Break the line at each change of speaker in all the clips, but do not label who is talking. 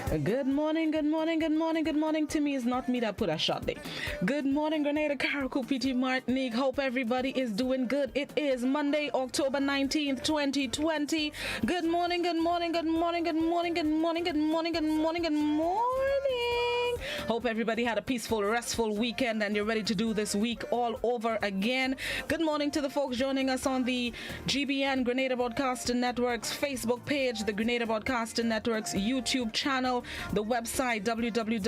Good morning, good morning, good morning, good morning. To me, it's not me that put a shot there. Good morning, Grenada, Carriacou, PT Martinique. Hope everybody is doing good. It is Monday, October 19th, 2020. Good morning, good morning, good morning, good morning, good morning, good morning, good morning, good morning. Hope everybody had a peaceful, restful weekend and you're ready to do this week all over again. Good morning to the folks joining us on the GBN Grenada Broadcasting Network's Facebook page, the Grenada Broadcasting Network's YouTube channel, the website www.gbn.gd,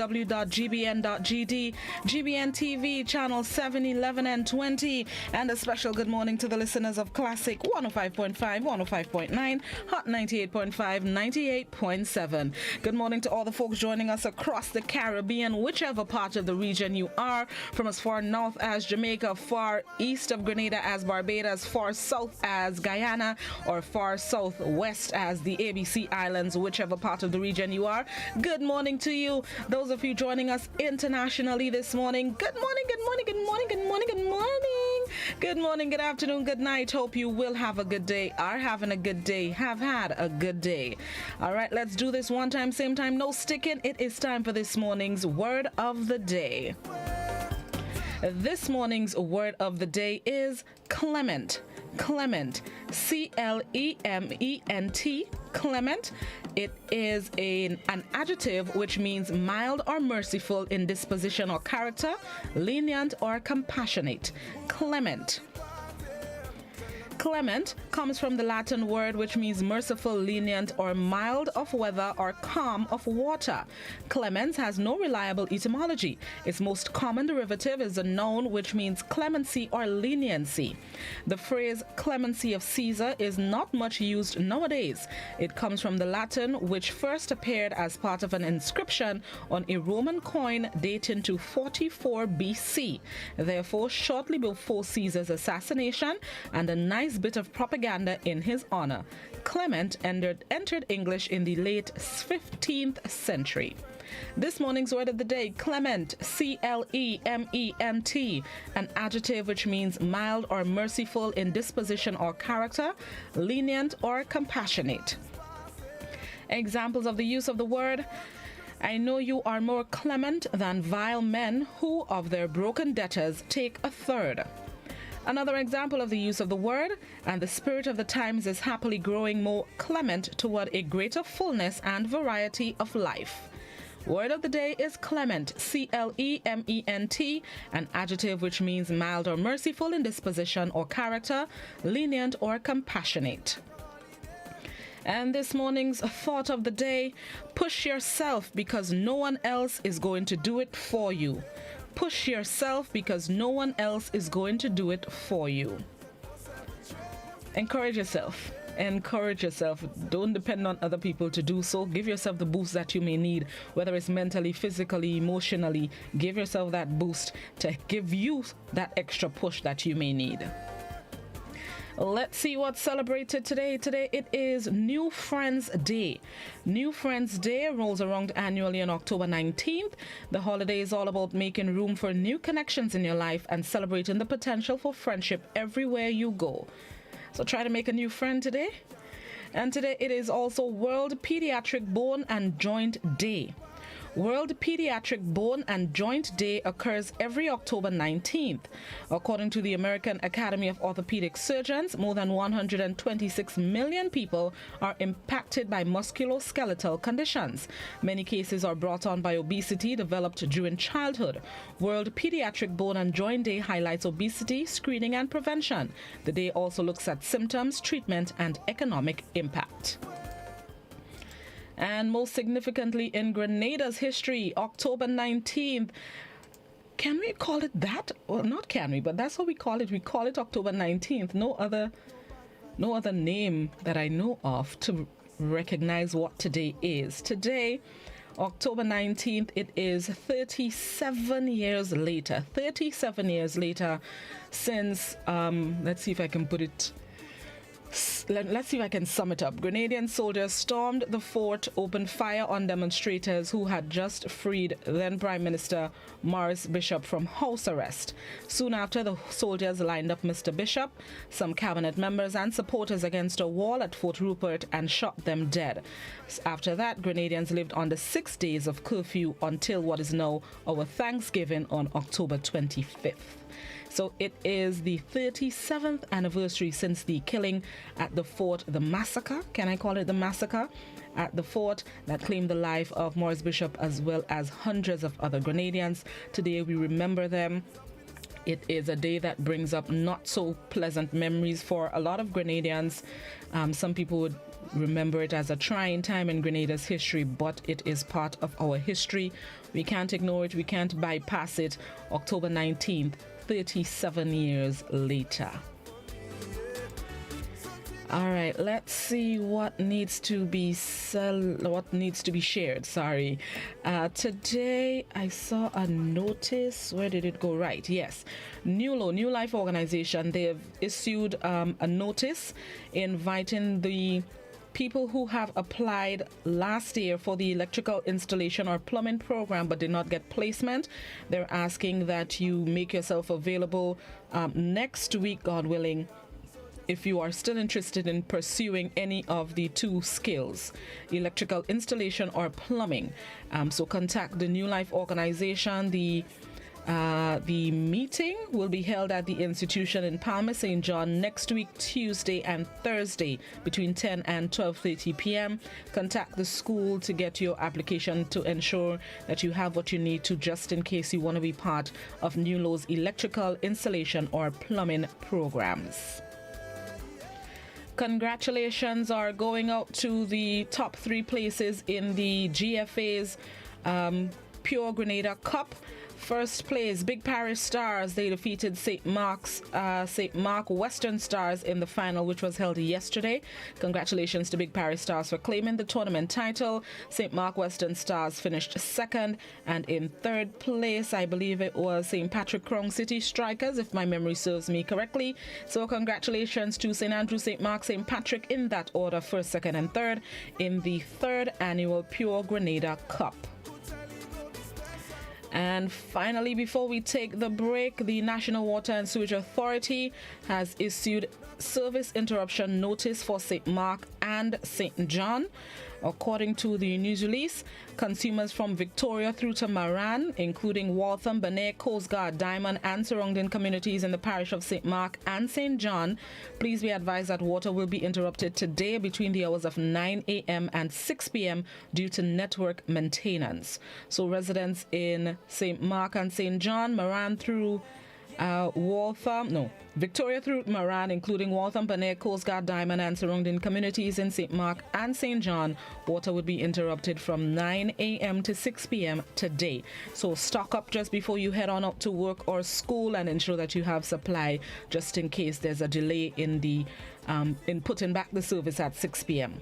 GBN TV channel 7, 11, and 20, and a special good morning to the listeners of Classic 105.5, 105.9, Hot 98.5, 98.7. Good morning to all the folks joining us across the Caribbean, whichever part of the region you are, from as far north as Jamaica, far east of Grenada as Barbados, far south as Guyana, or far southwest as the ABC Islands, whichever part of the region you are. Good morning to you. Those of you joining us internationally this morning, good morning, good morning, good morning, good morning, good morning. Good morning, good afternoon, good night. Hope you will have a good day, are having a good day, have had a good day. All right, let's do this one time, same time, no sticking. It is time for this morning's word of the day. This morning's word of the day is clement. Clement, C-L-E-M-E-N-T, clement. It is an adjective which means mild or merciful in disposition or character, lenient or compassionate. Clement. Clement comes from the Latin word which means merciful, lenient, or mild of weather or calm of water. Clemens has no reliable etymology. Its most common derivative is a noun which means clemency or leniency. The phrase clemency of Caesar is not much used nowadays. It comes from the Latin, which first appeared as part of an inscription on a Roman coin dating to 44 BC. Therefore, shortly before Caesar's assassination and a nice bit of propaganda in his honor, Clement entered English in the late 15th century. This morning's word of the day, clement, C-L-E-M-E-N-T, an adjective which means mild or merciful in disposition or character, lenient or compassionate. Examples of the use of the word: I know you are more clement than vile men who of their broken debtors take a third. Another example of the use of the word: and the spirit of the times is happily growing more clement toward a greater fullness and variety of life. Word of the day is clement, C-L-E-M-E-N-T, an adjective which means mild or merciful in disposition or character, lenient or compassionate. And this morning's thought of the day: push yourself because no one else is going to do it for you. Push yourself because no one else is going to do it for you. Encourage yourself. Encourage yourself. Don't depend on other people to do so. Give yourself the boost that you may need, whether it's mentally, physically, emotionally. Give yourself that boost to give you that extra push that you may need. Let's see what's celebrated today. Today it is New Friends Day. New Friends Day rolls around annually on October 19th. The holiday is all about making room for new connections in your life and celebrating the potential for friendship everywhere you go. So try to make a new friend today. And today it is also World Pediatric Bone and Joint Day. World Pediatric Bone and Joint Day occurs every October 19th. According to the American Academy of Orthopedic Surgeons, more than 126 million people are impacted by musculoskeletal conditions. Many cases are brought on by obesity developed during childhood. World Pediatric Bone and Joint Day highlights obesity, screening, and prevention. The day also looks at symptoms, treatment, and economic impact. And most significantly in Grenada's history, October 19th. Can we call it that? Well, not can we, but that's what we call it. We call it October 19th. No other name that I know of to recognize what today is. Today, October 19th, it is 37 years later. 37 years later since, let's see if I can put it Let's see if I can sum it up. Grenadian soldiers stormed the fort, opened fire on demonstrators who had just freed then Prime Minister Maurice Bishop from house arrest. Soon after, the soldiers lined up Mr. Bishop, some cabinet members and supporters against a wall at Fort Rupert and shot them dead. After that, Grenadians lived under 6 days of curfew until what is now our Thanksgiving on October 25th. So it is the 37th anniversary since the killing at the fort, the massacre, can I call it the massacre, at the fort that claimed the life of Maurice Bishop as well as hundreds of other Grenadians. Today we remember them. It is a day that brings up not so pleasant memories for a lot of Grenadians. Some people would remember it as a trying time in Grenada's history, but it is part of our history. We can't ignore it. We can't bypass it. October 19th, 37 years later. All right, let's see what needs to be shared. Sorry. Today I saw a notice. Where did it go? Right. Yes. New Life organization. They've issued a notice inviting the people who have applied last year for the electrical installation or plumbing program but did not get placement. They're asking that you make yourself available next week, God willing, if you are still interested in pursuing any of the two skills, electrical installation or plumbing. So contact the New Life organization. The meeting will be held at the institution in Palma, St. John next week, Tuesday and Thursday between 10 and 12:30 p.m. Contact the school to get your application to ensure that you have what you need to, just in case you want to be part of New Low's electrical installation or plumbing programs. Congratulations are going out to the top 3 places in the GFA's Pure Grenada Cup. First place, Big Parish Stars. They defeated St. Mark Western Stars in the final, which was held yesterday. Congratulations to Big Parish Stars for claiming the tournament title. St. Mark Western Stars finished second, and in third place, I believe it was St. Patrick Crown City Strikers, if my memory serves me correctly. So congratulations to St. Andrew, St. Mark, St. Patrick in that order, first, second, and third in the 3rd annual Pure Grenada Cup. And finally, before we take the break, the National Water and Sewage Authority has issued service interruption notice for St. Mark and St. John. According to the news release, consumers from Victoria through to Maran, including Waltham, Benet, Coast Guard, Diamond and surrounding communities in the parish of St. Mark and St. John, please be advised that water will be interrupted today between the hours of 9 a.m. and 6 p.m. due to network maintenance. So residents in St. Mark and St. John, Maran through Victoria through Maran, including Waltham, Benet, Coast Guard, Diamond and surrounding communities in St. Mark and St. John, water would be interrupted from 9 a.m. to 6 p.m. today. So stock up just before you head on out to work or school and ensure that you have supply just in case there's a delay in the in putting back the service at 6 p.m.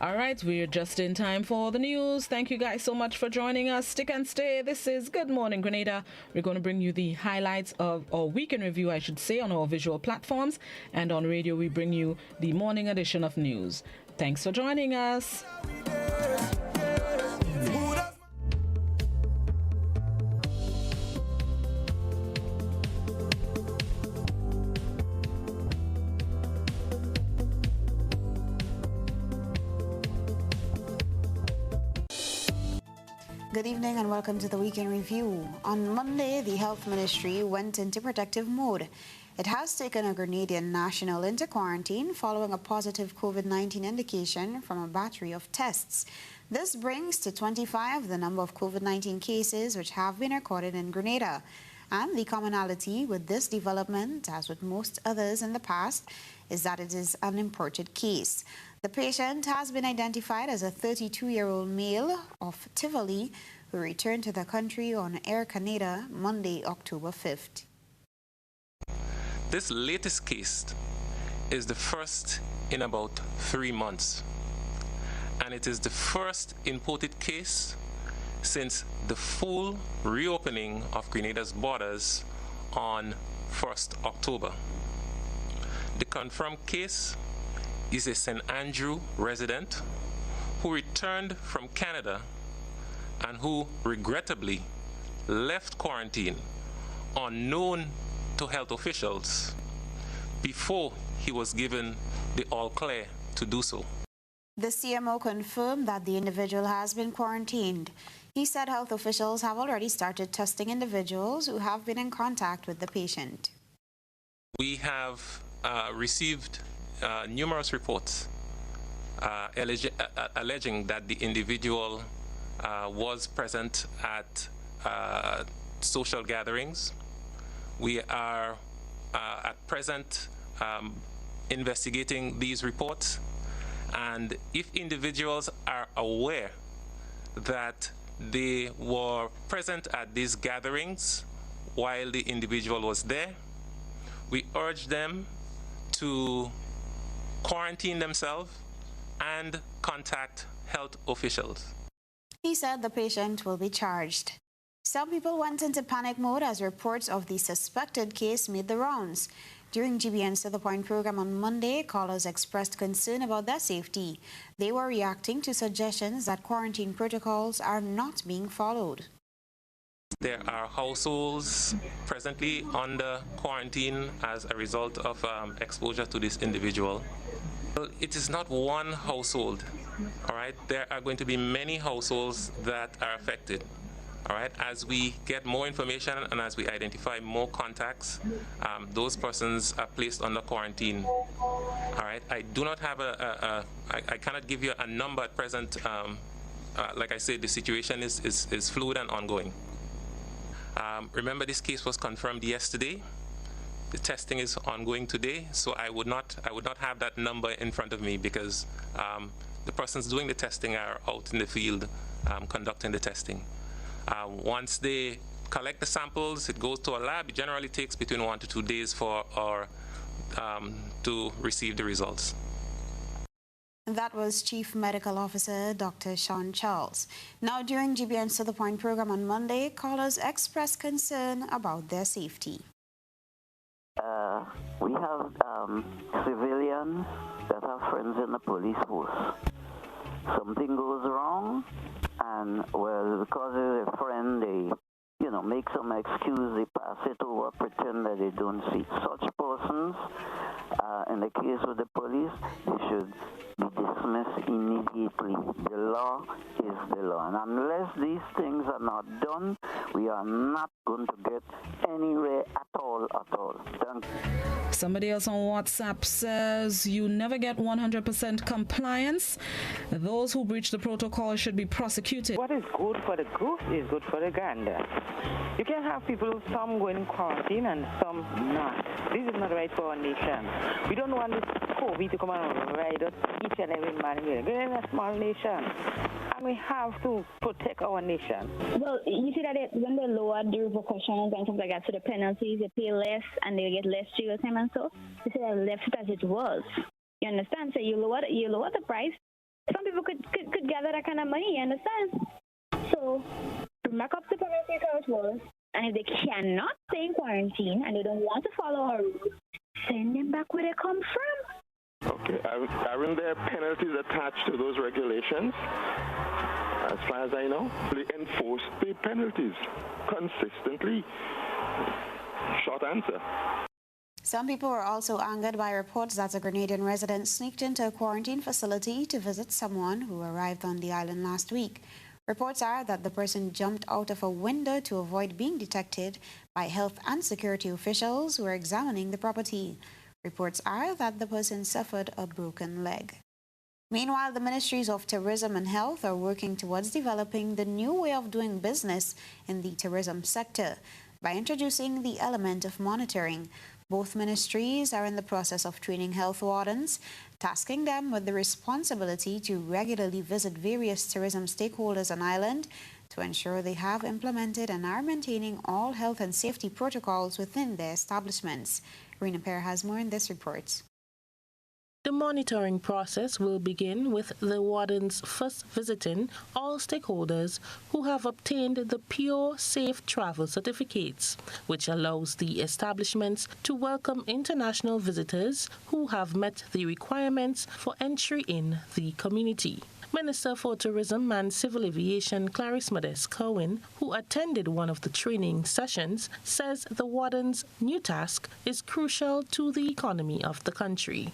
All right, we're just in time for the news. Thank you guys so much for joining us. Stick and stay. This is Good Morning Grenada. We're going to bring you the highlights of our week in review, I should say, on our visual platforms. And on radio, we bring you the morning edition of news. Thanks for joining us.
Good evening and welcome to the Weekend Review. On Monday, the Health Ministry went into protective mode. It has taken a Grenadian national into quarantine following a positive COVID-19 indication from a battery of tests. This brings to 25 the number of COVID-19 cases which have been recorded in Grenada. And the commonality with this development, as with most others in the past, is that it is an imported case. The patient has been identified as a 32-year-old male of Tivoli who returned to the country on Air Canada Monday, October 5th.
This latest case is the first in about 3 months, and it is the first imported case since the full reopening of Grenada's borders on 1st October. The confirmed case is a St. Andrew resident who returned from Canada and who regrettably left quarantine unknown to health officials before he was given the all clear to do so.
The CMO confirmed that the individual has been quarantined. He said health officials have already started testing individuals who have been in contact with the patient.
We have received numerous reports alleging that the individual was present at social gatherings. We are at present investigating these reports, and if individuals are aware that they were present at these gatherings while the individual was there, we urge them to quarantine themselves and contact health officials.
He said the patient will be charged. Some people went into panic mode as reports of the suspected case made the rounds. During GBN's To The Point program on Monday, callers expressed concern about their safety. They were reacting to suggestions that quarantine protocols are not being followed.
There are households presently under quarantine as a result of exposure to this individual. It is not one household, all right? There are going to be many households that are affected, all right? As we get more information and as we identify more contacts, those persons are placed under quarantine, all right? I do not have I cannot give you a number at present. Like I said, the situation is fluid and ongoing. Remember, this case was confirmed yesterday. The testing is ongoing today, so I would not have that number in front of me because the persons doing the testing are out in the field conducting the testing. Once they collect the samples, it goes to a lab. It generally takes between 1 to 2 days for to receive the results.
That was Chief Medical Officer Dr. Sean Charles. Now, during GBN's To The Point program on Monday, callers expressed concern about their safety.
We have civilians that have friends in the police force. Something goes wrong, and well, because of a friend, they, make some excuse, they pass it over, pretend that they don't see. Such persons, in the case of the police, they should be dismissed immediately. The law is the law. And unless these things are not done, we are not going to get anywhere at all. Thank you.
Somebody else on WhatsApp says you never get 100% compliance. Those who breach the protocol should be prosecuted.
What is good for the goose is good for the gander. You can have people, some going in quarantine and some not. This is not right for our nation. We don't want this COVID to come and ride us each and every man. We're in a small nation, and we have to protect our nation.
Well, you see that when they lowered the repercussions and stuff like that, so the penalties, they pay less and they get less jail time and so, they say they left it as it was. You understand? So you lower the price. Some people could gather that kind of money, you understand? So mark up the penalties how it was, and if they cannot stay in quarantine and they don't want to follow our rules, send them back where they come from.
Okay, aren't there penalties attached to those regulations? As far as I know, they enforce the penalties consistently. Short answer.
Some people were also angered by reports that a Grenadian resident sneaked into a quarantine facility to visit someone who arrived on the island last week. Reports are that the person jumped out of a window to avoid being detected by health and security officials who were examining the property. Reports are that the person suffered a broken leg. Meanwhile, the Ministries of Tourism and Health are working towards developing the new way of doing business in the tourism sector by introducing the element of monitoring. Both ministries are in the process of training health wardens, tasking them with the responsibility to regularly visit various tourism stakeholders on island to ensure they have implemented and are maintaining all health and safety protocols within their establishments. Rena Pear has more in this report.
The monitoring process will begin with the wardens first visiting all stakeholders who have obtained the Pure Safe Travel certificates, which allows the establishments to welcome international visitors who have met the requirements for entry in the community. Minister for Tourism and Civil Aviation Clarice Modest Cohen, who attended one of the training sessions, says the warden's new task is crucial to the economy of the country.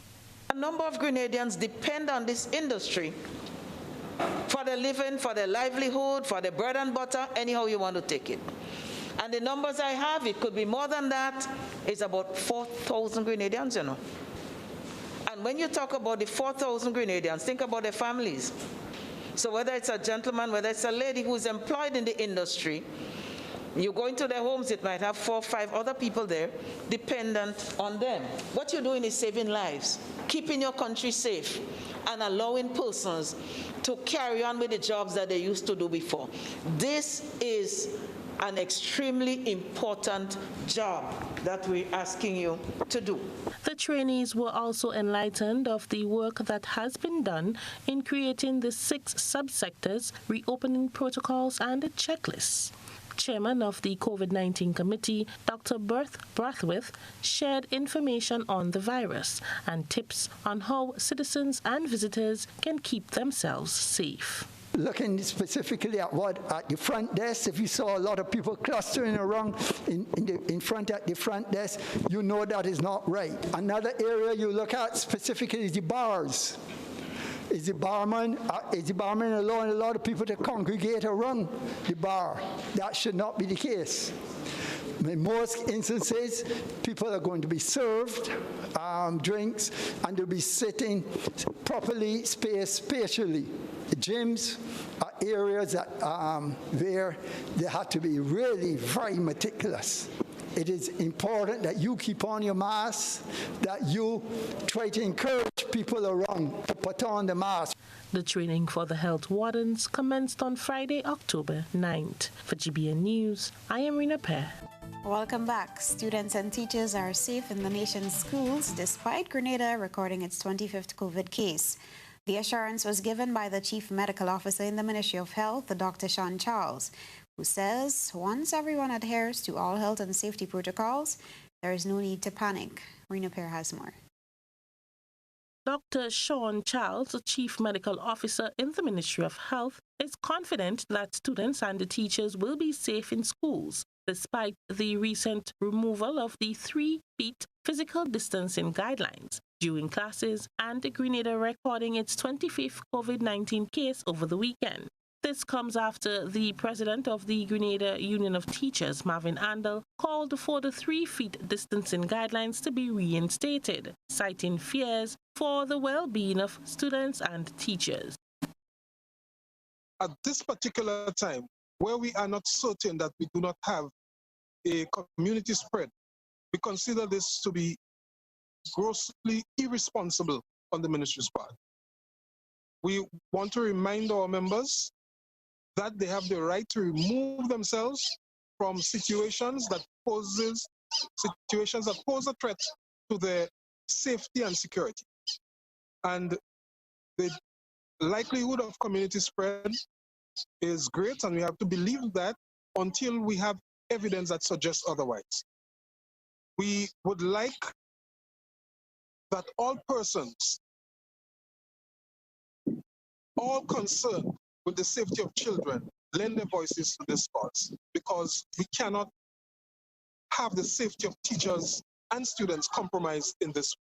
A number of Grenadians depend on this industry for their living, for their livelihood, for their bread and butter, anyhow you want to take it. And the numbers I have, it could be more than that, it's about 4,000 Grenadians, you know. And when you talk about the 4,000 Grenadians, think about their families. So whether it's a gentleman, whether it's a lady who's employed in the industry, you go into their homes, it might have 4 or 5 other people there dependent on them. What you're doing is saving lives, keeping your country safe, and allowing persons to carry on with the jobs that they used to do before. This is an extremely important job that we're asking you to do.
The trainees were also enlightened of the work that has been done in creating the 6 subsectors, reopening protocols and checklists. Chairman of the COVID-19 committee, Dr. Berth Brathwaite, shared information on the virus and tips on how citizens and visitors can keep themselves safe.
Looking specifically at the front desk, if you saw a lot of people clustering around in front at the front desk, you know that is not right. Another area you look at specifically is the bars. Is the barman allowing a lot of people to congregate around the bar? That should not be the case. In most instances, people are going to be served drinks, and they'll be sitting properly spaced spatially. The gyms are areas that, where they have to be really very meticulous. It is important that you keep on your mask, that you try to encourage people around to put on the mask.
The training for the health wardens commenced on Friday, October 9th. For GBN News, I am Rina Pear.
Welcome back. Students and teachers are safe in the nation's schools despite Grenada recording its 25th COVID case. The assurance was given by the Chief Medical Officer in the Ministry of Health, Dr. Sean Charles, who says once everyone adheres to all health and safety protocols, there is no need to panic. Rina Pear has more.
Dr. Sean Charles, Chief Medical Officer in the Ministry of Health, is confident that students and the teachers will be safe in schools, despite the recent removal of the 3 feet physical distancing guidelines during classes and Grenada recording its 25th COVID-19 case over the weekend. This comes after the president of the Grenada Union of Teachers, Marvin Andel, called for the 3 feet distancing guidelines to be reinstated, citing fears for the well-being of students and teachers.
At this particular time, where we are not certain that we do not have a community spread, we consider this to be grossly irresponsible on the ministry's part. We want to remind our members that they have the right to remove themselves from situations that pose a threat to their safety and security. And the likelihood of community spread is great, and we have to believe that until we have evidence that suggests otherwise. We would like that all persons, all concerned with the safety of children, lend their voices to this cause, because we cannot have the safety of teachers and students compromised in this.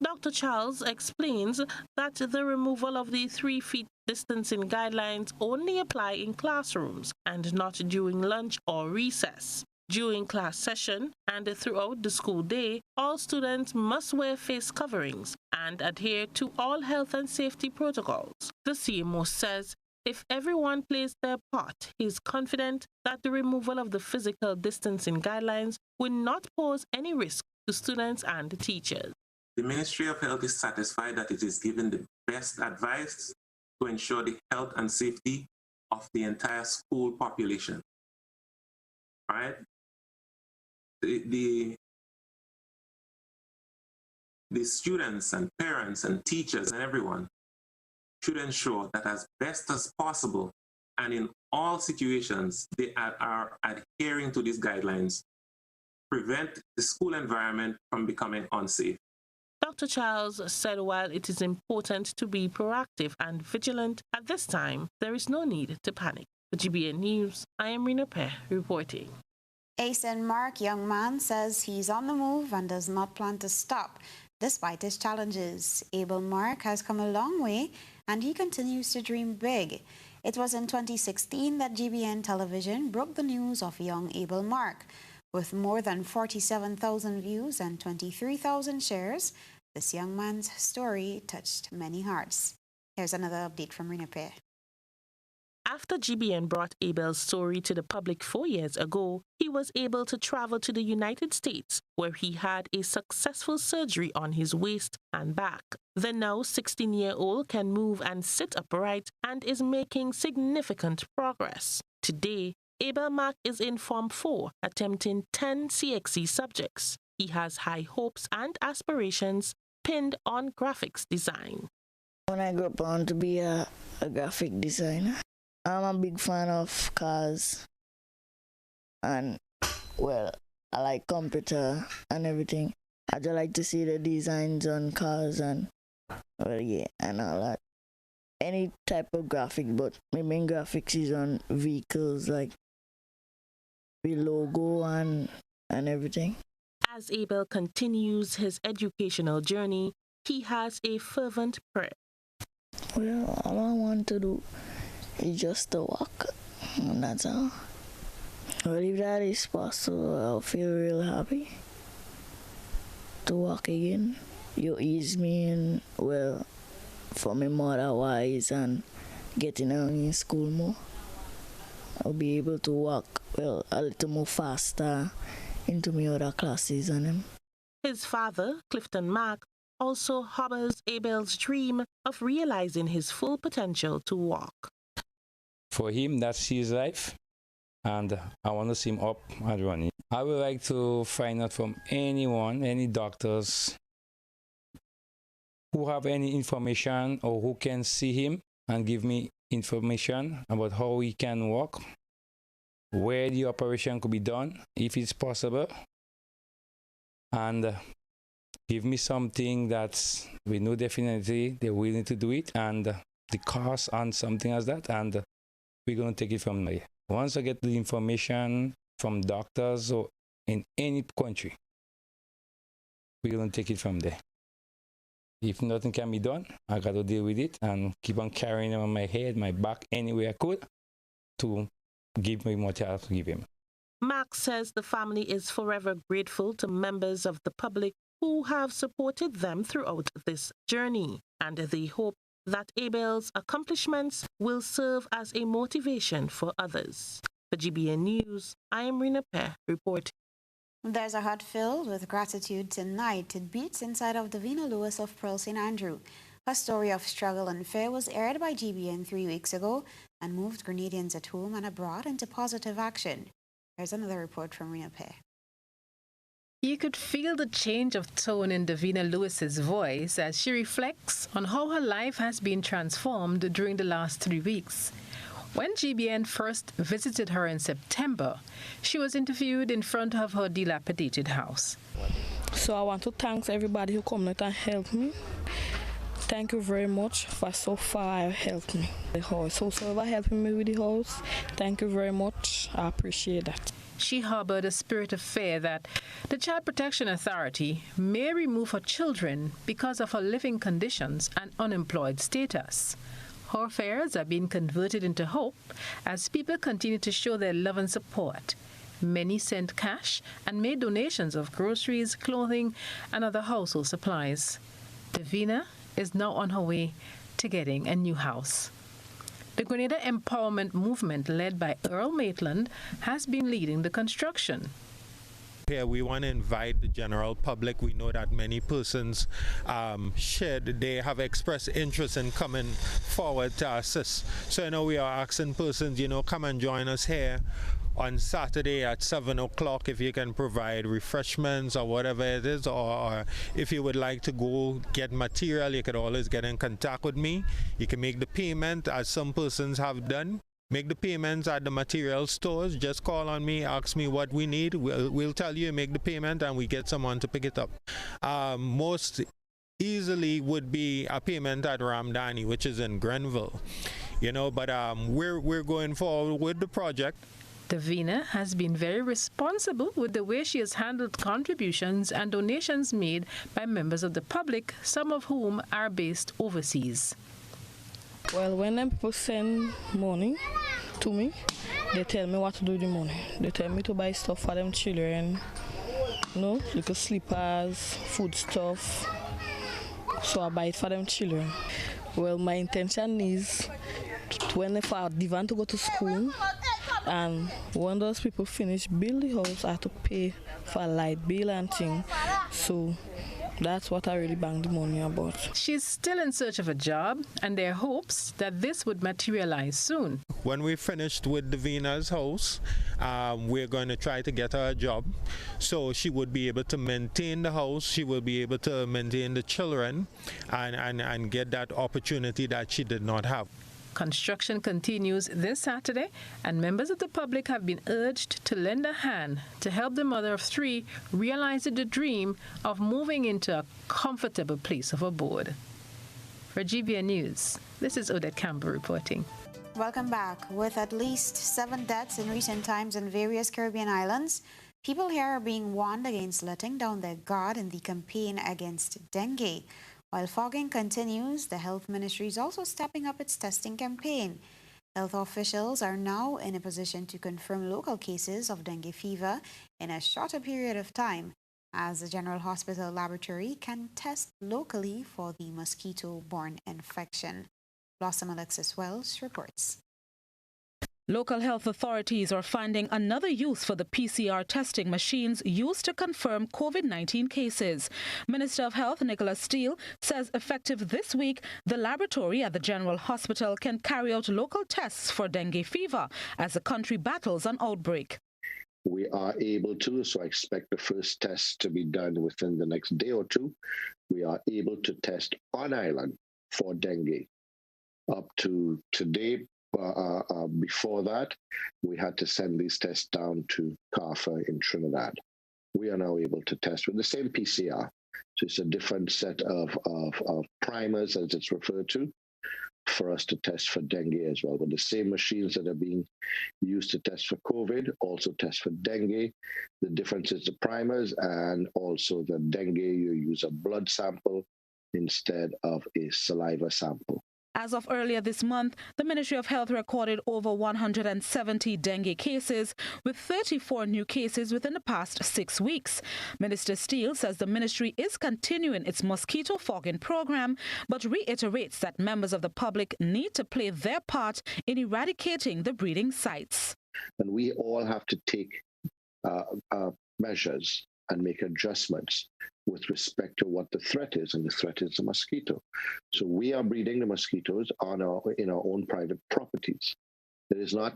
Dr. Charles explains that the removal of the 3 feet distancing guidelines only apply in classrooms and not during lunch or recess. During class session and throughout the school day, all students must wear face coverings and adhere to all health and safety protocols. The CMO says if everyone plays their part, he is confident that the removal of the physical distancing guidelines will not pose any risk to students and teachers.
The Ministry of Health is satisfied that it is given the best advice to ensure the health and safety of the entire school population. Right? The the students and parents and teachers and everyone should ensure that as best as possible and in all situations they are adhering to these guidelines, prevent the school environment from becoming unsafe.
Dr. Charles said while it is important to be proactive and vigilant at this time, there is no need to panic. For GBN News, I am Rena Pear reporting.
A St. Mark young man says he's on the move and does not plan to stop despite his challenges. Abel Mark has come a long way and he continues to dream big. It was in 2016 that GBN Television broke the news of young Abel Mark. With more than 47,000 views and 23,000 shares, this young man's story touched many hearts. Here's another update from Rena Pear.
After GBN brought Abel's story to the public 4 years ago, he was able to travel to the United States, where he had a successful surgery on his waist and back. The now 16-year-old can move and sit upright and is making significant progress. Today, Abel Mark is in Form 4, attempting 10 CXC subjects. He has high hopes and aspirations pinned on graphics design.
When I grew up, I want to be a graphic designer. I'm a big fan of cars and, well, I like computer and everything. I just like to see the designs on cars and, well, yeah, and all that. Any type of graphic, but my main graphics is on vehicles, like the logo and everything.
As Abel continues his educational journey, he has a fervent prayer.
Well, all I want to do is just to walk, and that's all. Well, if that is possible, I'll feel real happy to walk again. You ease me in, well, for me mother-wise and getting on in school more. I'll be able to walk, well, a little more faster into my other classes and them.
His father, Clifton Mark, also harbors Abel's dream of realizing his full potential to walk.
For him, that's his life, and I want to see him up and running. I would like to find out from anyone, any doctors, who have any information or who can see him and give me information about how he can walk, where the operation could be done, if it's possible, and give me something that we know definitely they're willing to do it, and the cost and something as that, and we're going to take it from there. Once I get the information from doctors or in any country, we're going to take it from there. If nothing can be done, I got to deal with it and keep on carrying it on my head, my back, any way I could to give me what I have to give him.
Mark says the family is forever grateful to members of the public who have supported them throughout this journey, and they hope that Abel's accomplishments will serve as a motivation for others. For GBN News, I am Rena Pear reporting.
There's a heart filled with gratitude tonight. It beats inside of Davina Lewis of Pearl St. Andrew. Her story of struggle and fear was aired by GBN 3 weeks ago and moved Grenadians at home and abroad into positive action. Here's another report from Rena Pear.
You could feel the change of tone in Davina Lewis's voice as she reflects on how her life has been transformed during the last 3 weeks. When GBN first visited her in September, she was interviewed in front of her dilapidated house.
So I want to thank everybody who came out and helped me. Thank you very much for so far helped me. The house, whoever helping me with the house, thank you very much. I appreciate that.
She harbored a spirit of fear that the Child Protection Authority may remove her children because of her living conditions and unemployed status. Her fears are being converted into hope as people continue to show their love and support. Many sent cash and made donations of groceries, clothing, and other household supplies. Davina is now on her way to getting a new house. The Grenada Empowerment Movement, led by Earl Maitland, has been leading the construction.
Here we want to invite the general public. We know that many persons they have expressed interest in coming forward to assist. So we are asking persons, come and join us here. on Saturday at 7 o'clock if you can provide refreshments or whatever it is, or if you would like to go get material, you could always get in contact with me. You can make the payment, as some persons have done. Make the payments at the material stores. Just call on me, ask me what we need. We'll tell you, make the payment, and we get someone to pick it up. Most easily would be a payment at Ramdani, which is in Grenville. You know, but we're going forward with the project.
Davina has been very responsible with the way she has handled contributions and donations made by members of the public, some of whom are based overseas.
Well, when them people send money to me, they tell me what to do with the money. They tell me to buy stuff for them children, you know, little slippers, food stuff. So I buy it for them children. Well, my intention is when if I want to go to school, and when those people finish build the house, I have to pay for light bill and thing. So that's what I really bang the money about.
She's still in search of a job, and there are hopes that this would materialize soon.
When we finished with Davina's house, we're going to try to get her a job. So she would be able to maintain the house, she will be able to maintain the children, and get that opportunity that she did not have.
Construction continues this Saturday, and members of the public have been urged to lend a hand to help the mother of three realize the dream of moving into a comfortable place of abode. For GBN News, this is Odette Campbell reporting.
Welcome back. With at least 7 deaths in recent times in various Caribbean islands, people here are being warned against letting down their guard in the campaign against dengue. While fogging continues, the Health Ministry is also stepping up its testing campaign. Health officials are now in a position to confirm local cases of dengue fever in a shorter period of time, as the General Hospital Laboratory can test locally for the mosquito-borne infection. Blossom Alexis-Welsh reports.
Local health authorities are finding another use for the PCR testing machines used to confirm COVID-19 cases. Minister of Health Nicholas Steele says effective this week, the laboratory at the General Hospital can carry out local tests for dengue fever as the country battles an outbreak.
We are able to, so I expect the first test to be done within the next day or two. We are able to test on island for dengue. Up to today, before that, we had to send these tests down to CARFA in Trinidad. We are now able to test with the same PCR. So it's a different set of primers, as it's referred to, for us to test for dengue as well. With the same machines that are being used to test for COVID, also test for dengue. The difference is the primers, and also the dengue, you use a blood sample instead of a saliva sample.
As of earlier this month, the Ministry of Health recorded over 170 dengue cases, with 34 new cases within the past 6 weeks. Minister Steele says the ministry is continuing its mosquito fogging program, but reiterates that members of the public need to play their part in eradicating the breeding sites.
And we all have to take measures and make adjustments with respect to what the threat is, and the threat is the mosquito. So we are breeding the mosquitoes in our own private properties. There is not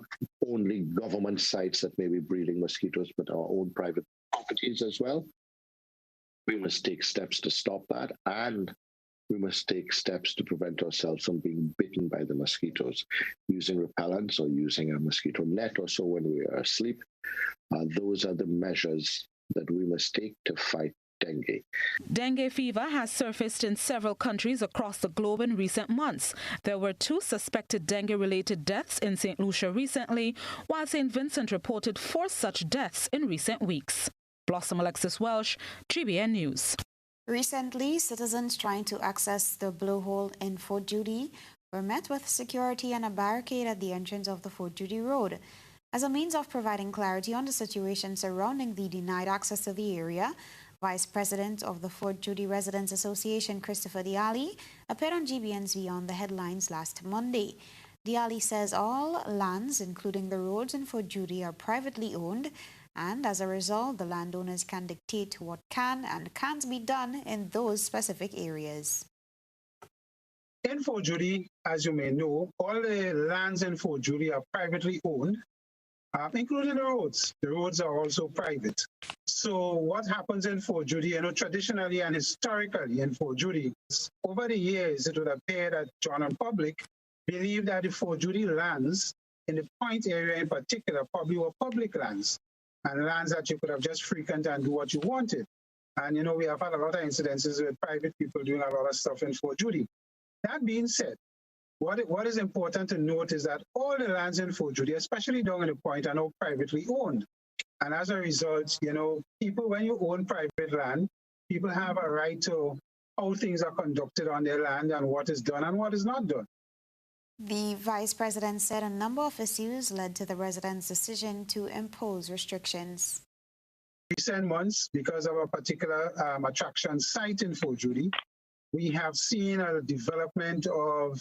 only government sites that may be breeding mosquitoes, but our own private properties as well. We must take steps to stop that, and we must take steps to prevent ourselves from being bitten by the mosquitoes, using repellents or using a mosquito net or so when we are asleep. Those are the measures that we must take to fight dengue.
Dengue fever has surfaced in several countries across the globe in recent months. There were 2 suspected dengue-related deaths in St. Lucia recently, while St. Vincent reported 4 such deaths in recent weeks. Blossom Alexis-Welsh, GBN News.
Recently, citizens trying to access the blowhole in Fort Judy were met with security and a barricade at the entrance of the Fort Judy Road. As a means of providing clarity on the situation surrounding the denied access to the area, Vice President of the Fort Judy Residents Association, Christopher Diali, appeared on GBN's Beyond the Headlines last Monday. Diali says all lands, including the roads in Fort Judy, are privately owned, and as a result, the landowners can dictate what can and can't be done in those specific areas.
In Fort Judy, as you may know, all the lands in Fort Judy are privately owned, including the roads. The roads are also private. So what happens in Fort Judy, traditionally and historically in Fort Judy, over the years, it would appear that John public believed that the Fort Judy lands in the Point area in particular probably were public lands and lands that you could have just frequented and do what you wanted. And, we have had a lot of incidences with private people doing a lot of stuff in Fort Judy. That being said, what is important to note is that all the lands in Fort Judy, especially down in the Point, are now privately owned. And as a result, people, when you own private land, people have a right to how things are conducted on their land and what is done and what is not done.
The Vice President said a number of issues led to the residents' decision to impose restrictions.
Recent months, because of a particular attraction site in Fort Judy, we have seen a development of,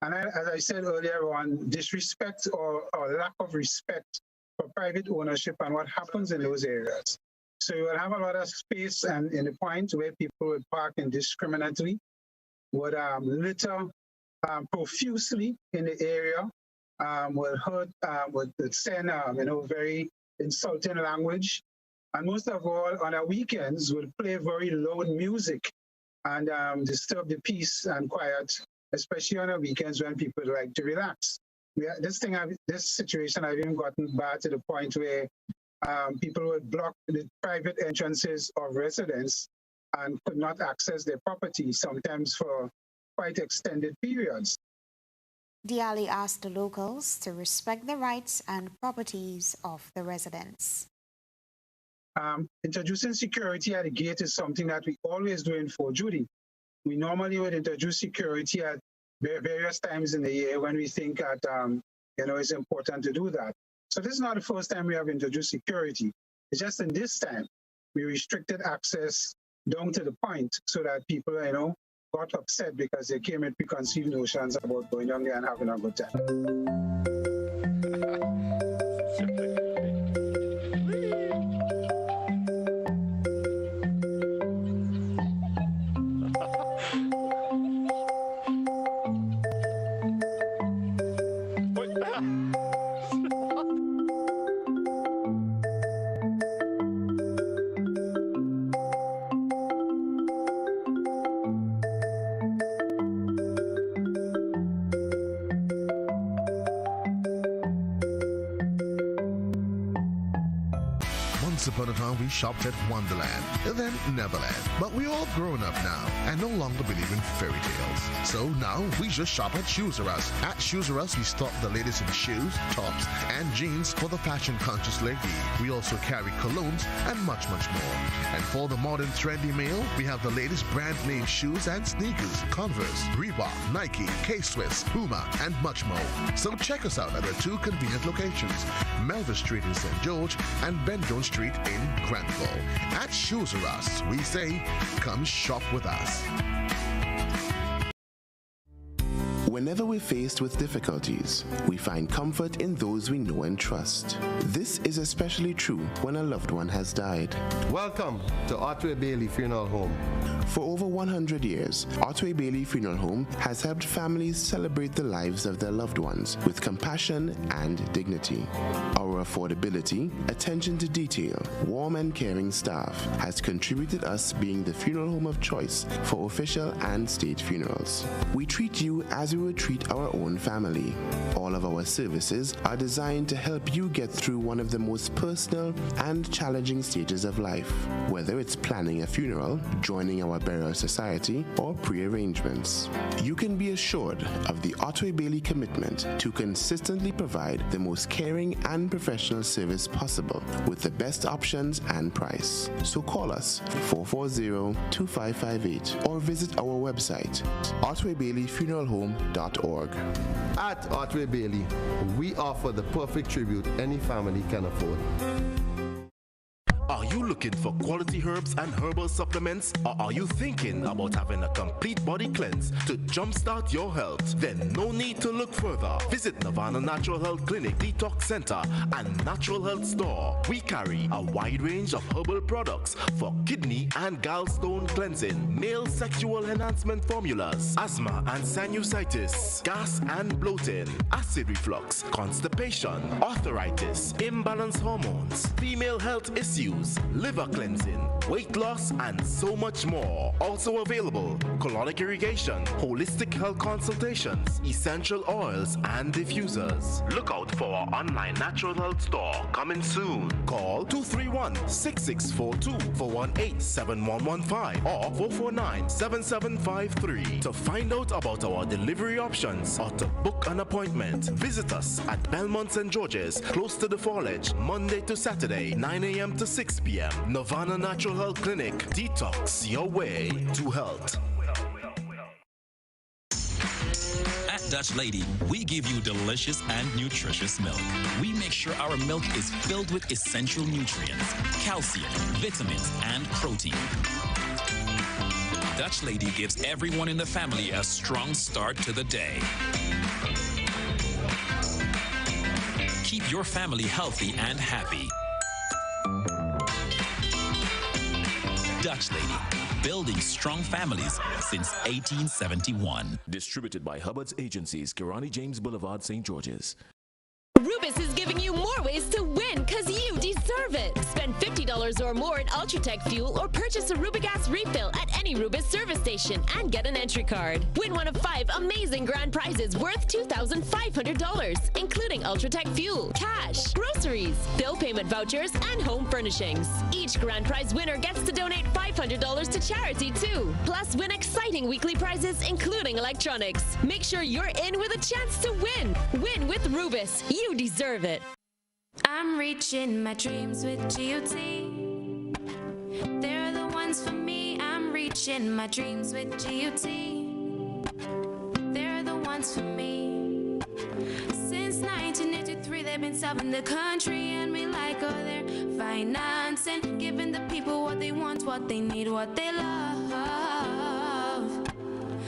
as I said earlier on, disrespect or lack of respect for private ownership and what happens in those areas. So you will have a lot of space and in the Point where people would park indiscriminately, would litter profusely in the area, would hurt, would send very insulting language, and most of all on our weekends would play very loud music and disturb the peace and quiet, especially on our weekends when people like to relax. This situation I've even gotten bad to the point where people would block the private entrances of residents and could not access their property, sometimes for quite extended periods.
Diali asked the locals to respect the rights and properties of the residents.
Introducing security at the gate is something that we always do in Fort Judy. We normally would introduce security at various times in the year when we think that it's important to do that. So this is not the first time we have introduced security. It's just in this time we restricted access down to the Point so that people got upset because they came with preconceived notions about going down there and having a good time.
Once upon a time, we shopped at Wonderland, then Neverland. But we're all grown up now and no longer believe in fairy tales. So now we just shop at Shoes R Us. At Shoes R Us, we stock the latest in shoes, tops, and jeans for the fashion-conscious lady. We also carry colognes and much, much more. And for the modern trendy male, we have the latest brand-name shoes and sneakers, Converse, Reebok, Nike, K-Swiss, Puma, and much more. So check us out at our two convenient locations, Melville Street in St. George and Ben Jones Street in Granville. At Shoes R Us, we say, come shop with us.
Whenever we're faced with difficulties, we find comfort in those we know and trust. This is especially true when a loved one has died.
Welcome to Otway Bailey Funeral Home.
For over 100 years, Otway Bailey Funeral Home has helped families celebrate the lives of their loved ones with compassion and dignity. Our affordability, attention to detail, warm and caring staff has contributed us being the funeral home of choice for official and state funerals. We treat you as we would treat our own family. All of our services are designed to help you get through one of the most personal and challenging stages of life, whether it's planning a funeral, joining our burial society, or pre-arrangements. You can be assured of the Otway Bailey commitment to consistently provide the most caring and professional service possible with the best options and price. So call us 440-2558 or visit our website, otwaybaileyfuneralhome.org.
At Otway Bailey, we offer the perfect tribute any family can afford.
Are you looking for quality herbs and herbal supplements? Or are you thinking about having a complete body cleanse to jumpstart your health? Then no need to look further. Visit Nirvana Natural Health Clinic, Detox Center, and Natural Health Store. We carry a wide range of herbal products for kidney and gallstone cleansing, male sexual enhancement formulas, asthma and sinusitis, gas and bloating, acid reflux, constipation, arthritis, imbalanced hormones, female health issues, liver cleansing, weight loss, and so much more. Also available, colonic irrigation, holistic health consultations, essential oils, and diffusers. Look out for our online natural health store coming soon. Call 231-6642 for 18-7115 or 449-7753 to find out about our delivery options or to book an appointment. Visit us at Belmont St. George's, close to the Fallage, Monday to Saturday, 9 a.m. to 6 p.m. Nirvana Natural Health Clinic. Detox your way to health.
At Dutch Lady, we give you delicious and nutritious milk. We make sure our milk is filled with essential nutrients, calcium, vitamins, and protein. Dutch Lady gives everyone in the family a strong start to the day. Keep your family healthy and happy. Dutch Lady, building strong families since 1871.
Distributed by Hubbard's Agencies, Kirani James Boulevard, St. George's.
Rubis is giving you more ways to win because you deserve it. Spend $50 or more in Ultratech fuel or purchase a Rubigas refill at any Rubis service station and get an entry card. Win one of 5 amazing grand prizes worth $2,500, including Ultratech fuel, cash, groceries, bill payment vouchers, and home furnishings. Each grand prize winner gets to donate $500 to charity too. Plus, win exciting weekly prizes, including electronics. Make sure you're in with a chance to win. Win with Rubis. You deserve it.
I'm reaching my dreams with GOT. They're the ones for me. I'm reaching my dreams with GOT. They're the ones for me. Since 1983, they've been serving the country, and we like all their financing, giving the people what they want, what they need, what they love.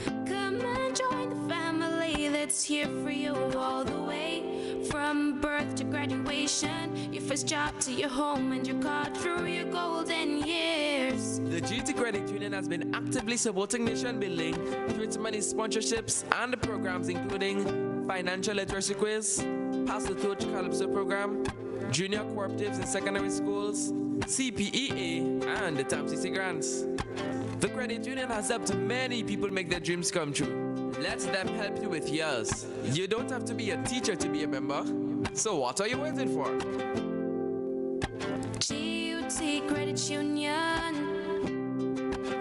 Come and join the family that's here for you all the way. From birth to graduation, your first job to your home, and your card through your golden years.
The GT Credit Union has been actively supporting nation building through its many sponsorships and programs, including Financial Literacy Quiz, Pass the Torch Calypso Program, Junior Cooperatives in Secondary Schools, CPEA, and the TAMCC Grants. The credit union has helped many people make their dreams come true. Let them help you with yours. You don't have to be a teacher to be a member. So what are you waiting for?
GUT Credit Union,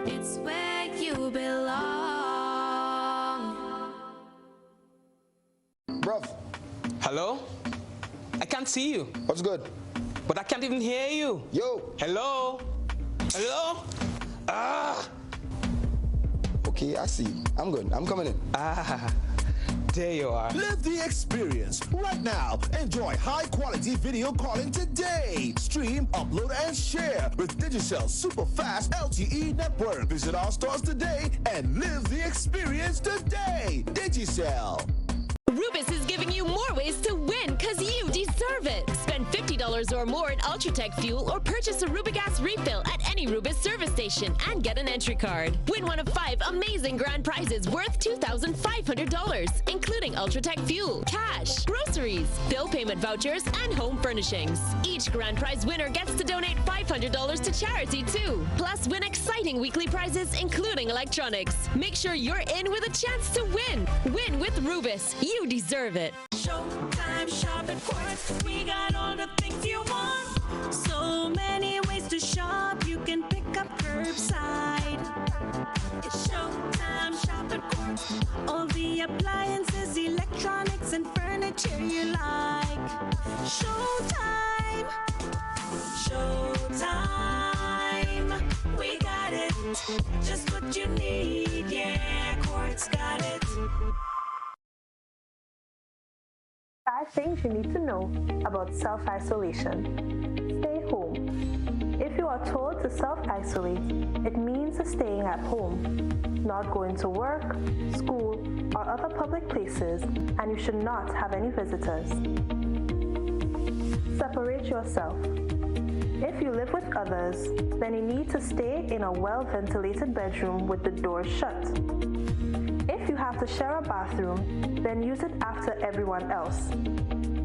it's where you belong.
Bruv. Hello? I can't see you.
What's good?
But I can't even hear you.
Yo.
Hello? Hello? Ah!
Okay, I see. I'm good. I'm coming in.
Ah, there you are.
Live the experience right now. Enjoy high-quality video calling today. Stream, upload, and share with Digicel super fast LTE network. Visit our stores today and live the experience today. Digicel.
Rubis is giving you more ways to win because you deserve it. Spend $50 or more in Ultratech fuel or purchase a Rubigas refill at any Rubis service station and get an entry card. Win one of 5 amazing grand prizes worth $2,500, including Ultratech fuel, cash, groceries, bill payment vouchers, and home furnishings. Each grand prize winner gets to donate $500 to charity too. Plus, win exciting weekly prizes, including electronics. Make sure you're in with a chance to win. Win with Rubis. You deserve it.
Showtime shop at Quartz. We got all the things you want. So many ways to shop. You can pick up curbside. It's showtime shop at Quartz. All the appliances, electronics, and furniture you like. Showtime. Showtime. We got it. Just what you need. Yeah, Quartz got it.
5 things you need to know about self-isolation. Stay home. If
to self-isolate, it means staying at home, not going to work, school, or other public places, and you should not have any visitors. Separate yourself. If you live with others, then you need to stay in a well-ventilated bedroom with the doors shut. If you have to share a bathroom, then use it after everyone else.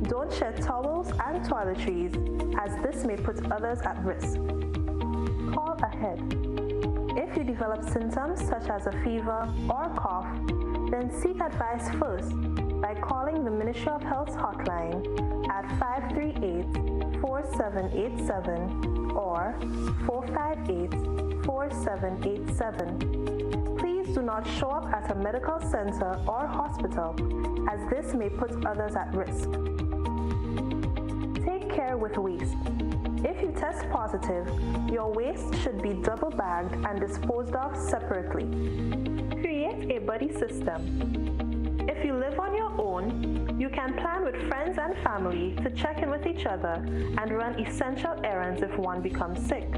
Don't share towels and toiletries, as this may put others at risk. Call ahead. If you develop symptoms such as a fever or cough, then seek advice first by calling the Ministry of Health's hotline at 538-4787 or 458-4787. Please do not show up at a medical center or hospital, as this may put others at risk. Take care with waste. If you test positive, your waste should be double bagged and disposed of separately. Create a buddy system. If you live on your own, you can plan with friends and family to check in with each other and run essential errands if one becomes sick.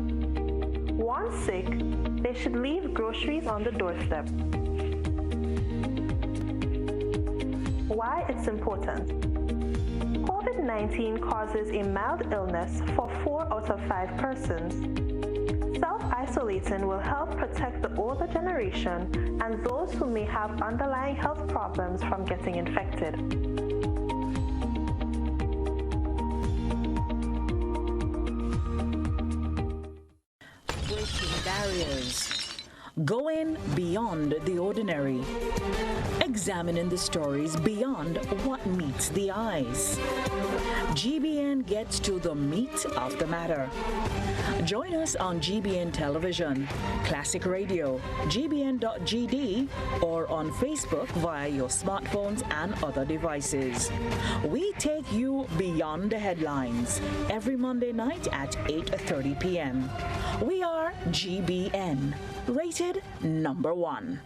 Once sick, they should leave groceries on the doorstep. Why it's important. COVID-19 causes a mild illness for 4 out of 5 persons. Self-isolating will help protect the older generation and those who may have underlying health problems from getting infected.
Breaking barriers. Going beyond the ordinary. Examining the stories beyond what meets the eyes. GBN gets to the meat of the matter. Join us on GBN Television, Classic Radio, gbn.gd, or on Facebook via your smartphones and other devices. We take you beyond the headlines every Monday night at 8:30 p.m. We are GBN, rated number 1.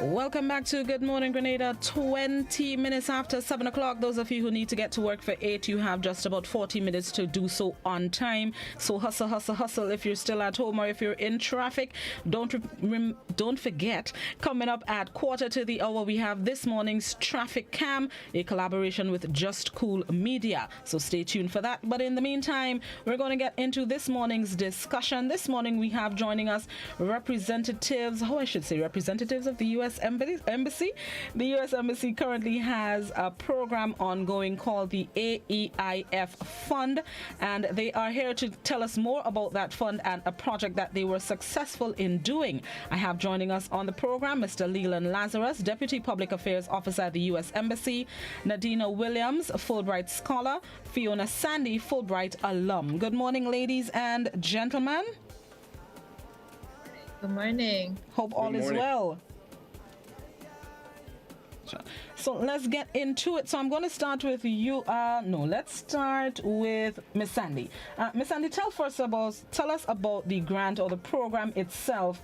Welcome back to Good Morning Grenada. 20 minutes after 7 o'clock. Those of you who need to get to work for 8, you have just about 40 minutes to do so on time. So hustle, hustle, hustle. If you're still at home or if you're in traffic, don't forget, coming up at 1:15, we have this morning's Traffic Cam, a collaboration with Just Cool Media. So stay tuned for that. But in the meantime, we're going to get into this morning's discussion. This morning we have joining us representatives of the U.S. U.S. Embassy. The U.S. Embassy currently has a program ongoing called the AEIF Fund, and they are here to tell us more about that fund and a project that they were successful in doing. I have joining us on the program Mr. Leland Lazarus, Deputy Public Affairs Officer at the U.S. Embassy, Nadina Williams, Fulbright Scholar, Fiona Sandy, Fulbright alum. Good morning, ladies and gentlemen.
Good morning.
Hope all is well. So let's get into it. So I'm going to start with you. Let's start with Miss Sandy. Miss Sandy, tell us about the grant or the program itself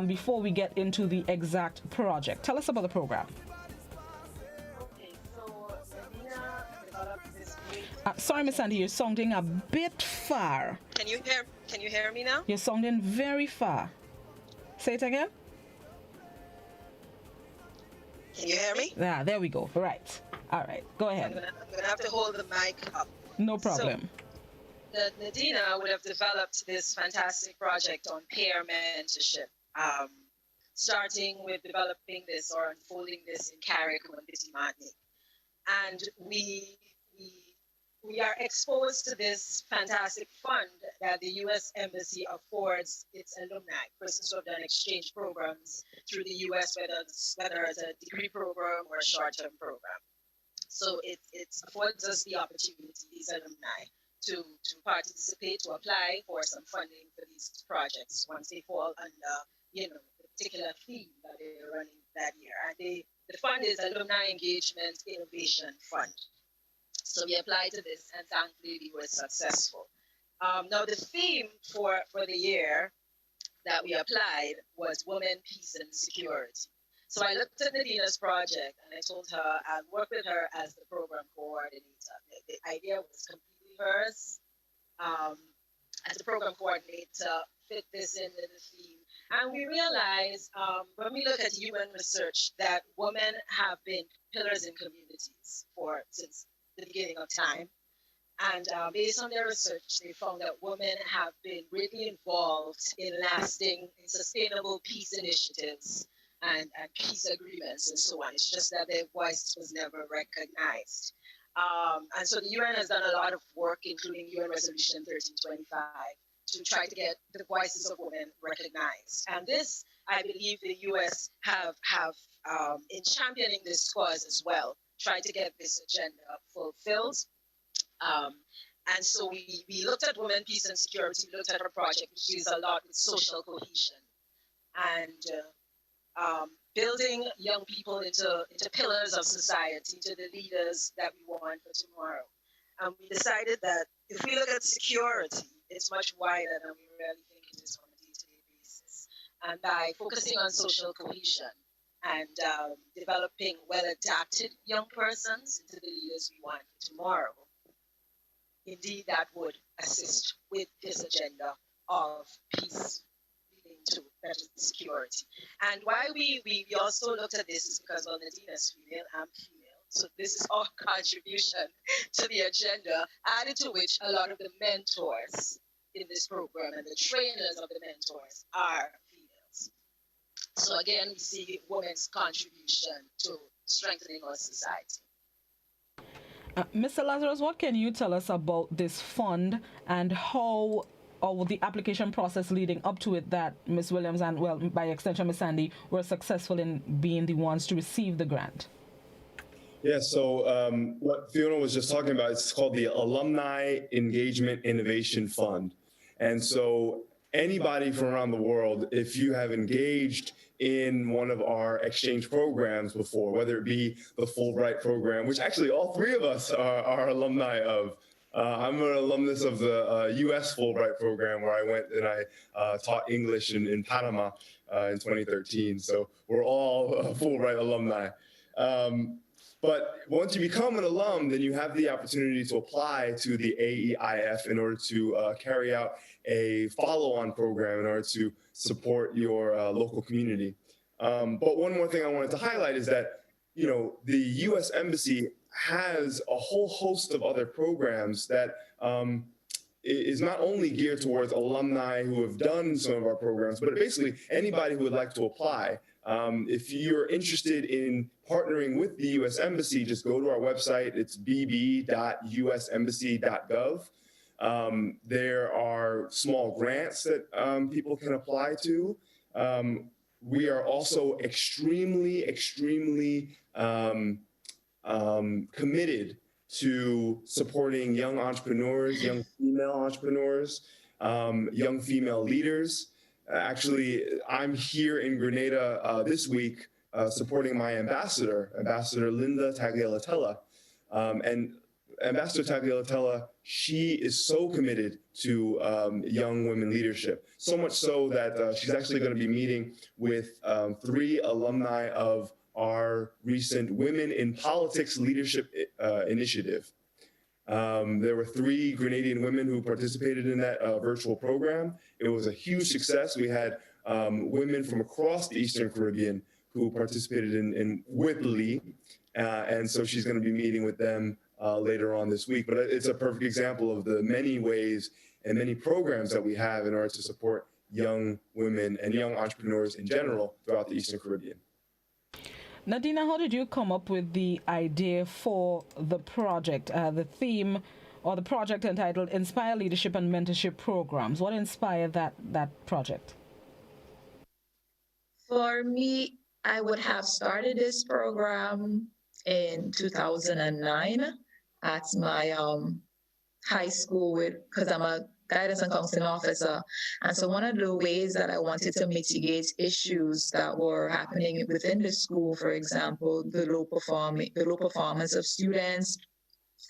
before we get into the exact project. Tell us about the program. Sorry, Miss Sandy, you're sounding a bit far.
Can you hear me now?
You're sounding very far. Say it again.
Can you hear me?
Yeah, there we go. Right. All right. Go ahead.
I'm gonna have to hold the mic up.
No problem.
So, Nadina would have developed this fantastic project on peer mentorship, starting with developing this or unfolding this in Carriacou and Bitimani. And we are exposed to this fantastic fund that the U.S. Embassy affords its alumni, persons who have done exchange programs through the U.S., whether it's a degree program or a short-term program. So it affords us the opportunity, these alumni, to participate, to apply for some funding for these projects once they fall under, the particular theme that they're running that year. And the fund is Alumni Engagement Innovation Fund. So we applied to this, and thankfully we were successful. Now the theme for the year that we applied was Women, Peace, and Security. So I looked at Nadina's project, and I told her I'd work with her as the program coordinator. The idea was completely hers. As the program coordinator, fit this into the theme. And we realized when we look at UN research that women have been pillars in communities since the beginning of time. And based on their research, they found that women have been greatly involved in lasting and sustainable peace initiatives and peace agreements and so on. It's just that their voice was never recognized. And so the UN has done a lot of work, including UN Resolution 1325, to try to get the voices of women recognized. And this, I believe the US have in championing this cause as well, tried to get this agenda fulfilled. And so we looked at Women, Peace and Security, we looked at our project, which deals a lot with social cohesion and building young people into pillars of society, into the leaders that we want for tomorrow. And we decided that if we look at security, it's much wider than we really think it is on a day-to-day basis. And by focusing on social cohesion, and developing well-adapted young persons into the leaders we want for tomorrow. Indeed, that would assist with this agenda of peace leading to better security. And why we also looked at this is because, well, Nadina's female, I'm female, so this is our contribution to the agenda, added to which a lot of the mentors in this program and the trainers of the mentors are females. So again, we see women's contribution to strengthening our society.
Mr. Lazarus, what can you tell us about this fund and how, or the application process leading up to it, that Ms. Williams and, well, by extension, Ms. Sandy, were successful in being the ones to receive the grant?
Yeah, so what Fiona was just talking about, it's called the Alumni Engagement Innovation Fund. And so anybody from around the world, if you have engaged in one of our exchange programs before, whether it be the Fulbright program, which actually all three of us are alumni of. I'm an alumnus of the US Fulbright program, where I went and I taught English in Panama in 2013. So we're all Fulbright alumni. But once you become an alum, then you have the opportunity to apply to the AEIF in order to carry out a follow-on program in order to support your local community. But one more thing I wanted to highlight is that, the U.S. Embassy has a whole host of other programs that is not only geared towards alumni who have done some of our programs, but basically anybody who would like to apply. If you're interested in partnering with the U.S. Embassy, just go to our website. It's bb.usembassy.gov. There are small grants that people can apply to. We are also extremely committed to supporting young entrepreneurs, young female entrepreneurs, young female leaders. Actually, I'm here in Grenada this week supporting my ambassador, Ambassador Linda Tagliatella. And Ambassador Tagliatella, she is so committed to young women leadership, so much so that she's actually going to be meeting with 3 alumni of our recent Women in Politics Leadership Initiative. There were 3 Grenadian women who participated in that virtual program. It was a huge success. We had women from across the Eastern Caribbean who participated in WIPLE, and so she's going to be meeting with them later on this week. But it's a perfect example of the many ways and many programs that we have in order to support young women and young entrepreneurs in general throughout the Eastern Caribbean.
Nadina, how did you come up with the idea for the project, the theme or the project entitled Inspire Leadership and Mentorship Programs? What inspired that project?
For me, I would have started this program in 2009 at my high school because I'm a guidance and counseling officer. And so one of the ways that I wanted to mitigate issues that were happening within the school, for example, the low performance of students,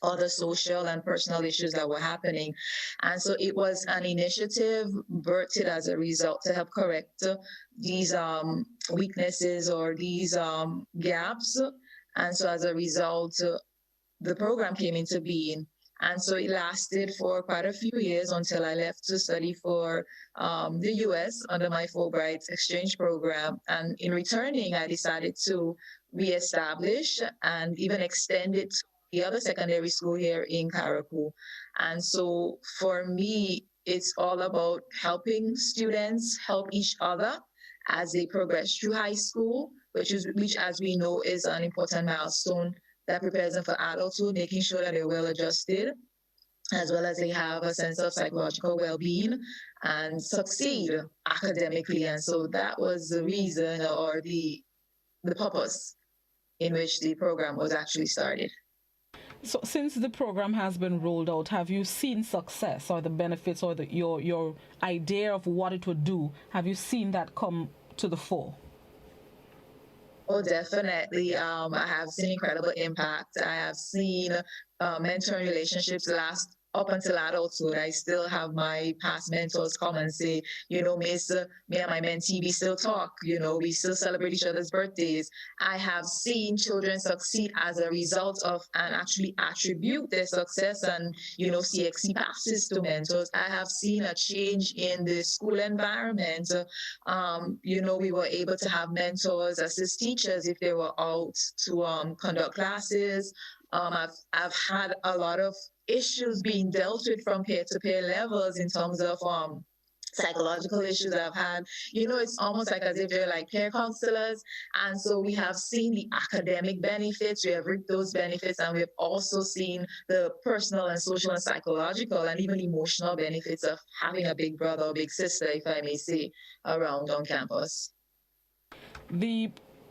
other social and personal issues that were happening. And so it was an initiative birthed as a result to help correct these weaknesses or these gaps. And so as a result, the program came into being. And so it lasted for quite a few years until I left to study for the US under my Fulbright exchange program. And in returning, I decided to reestablish and even extend it to the other secondary school here in Carriacou. And so for me, it's all about helping students help each other as they progress through high school, which as we know is an important milestone that prepares them for adulthood, making sure that they're well adjusted, as well as they have a sense of psychological well-being and succeed academically. And so that was the reason or the purpose in which the program was actually started.
So since the program has been rolled out, have you seen success or the benefits or your idea of what it would do? Have you seen that come to the fore?
Oh, definitely. I have seen incredible impact. I have seen mentoring relationships last up until adulthood. I still have my past mentors come and say, you know, Miss, me and my mentee, we still talk, you know, we still celebrate each other's birthdays. I have seen children succeed as a result of and actually attribute their success and, you know, CXC passes to mentors. I have seen a change in the school environment. You know, we were able to have mentors assist teachers if they were out to conduct classes. I've had a lot of issues being dealt with from peer-to-peer levels in terms of psychological issues I've had. You know, it's almost like as if they're like peer counselors. And so we have seen the academic benefits, we have reaped those benefits, and we've also seen the personal and social and psychological and even emotional benefits of having a big brother or big sister, if I may say, around on campus.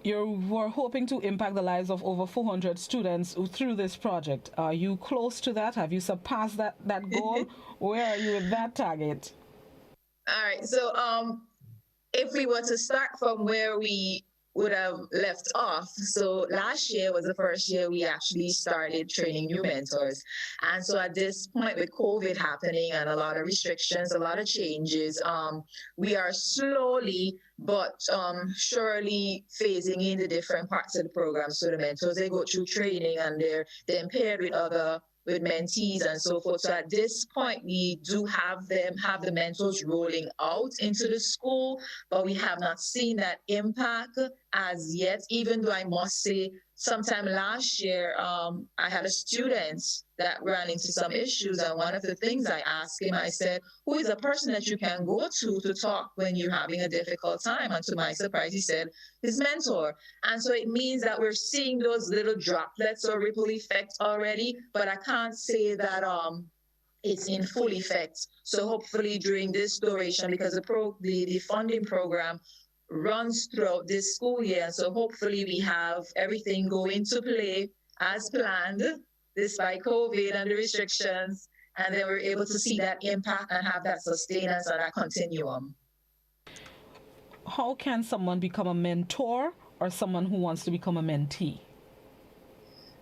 You were hoping to impact the lives of over 400 students through this project. Are you close to that? Have you surpassed that goal? Where are you with that target?
All right. So if we were to start from where we would have left off. So last year was the first year we actually started training new mentors. And so at this point with COVID happening and a lot of restrictions, a lot of changes, we are slowly but surely phasing in the different parts of the program. So the mentors, they go through training and they're paired with mentees and so forth. So at this point, we do have the mentors rolling out into the school, but we have not seen that impact as yet, even though I must say sometime last year, I had a student that ran into some issues. And one of the things I asked him, I said, who is a person that you can go to talk when you're having a difficult time? And to my surprise, he said, his mentor. And so it means that we're seeing those little droplets or ripple effect already, but I can't say that it's in full effect. So hopefully during this duration, because the funding program runs throughout this school year. So hopefully we have everything go into play as planned, despite COVID and the restrictions, and then we're able to see that impact and have that sustenance and that continuum.
How can someone become a mentor or someone who wants to become a mentee?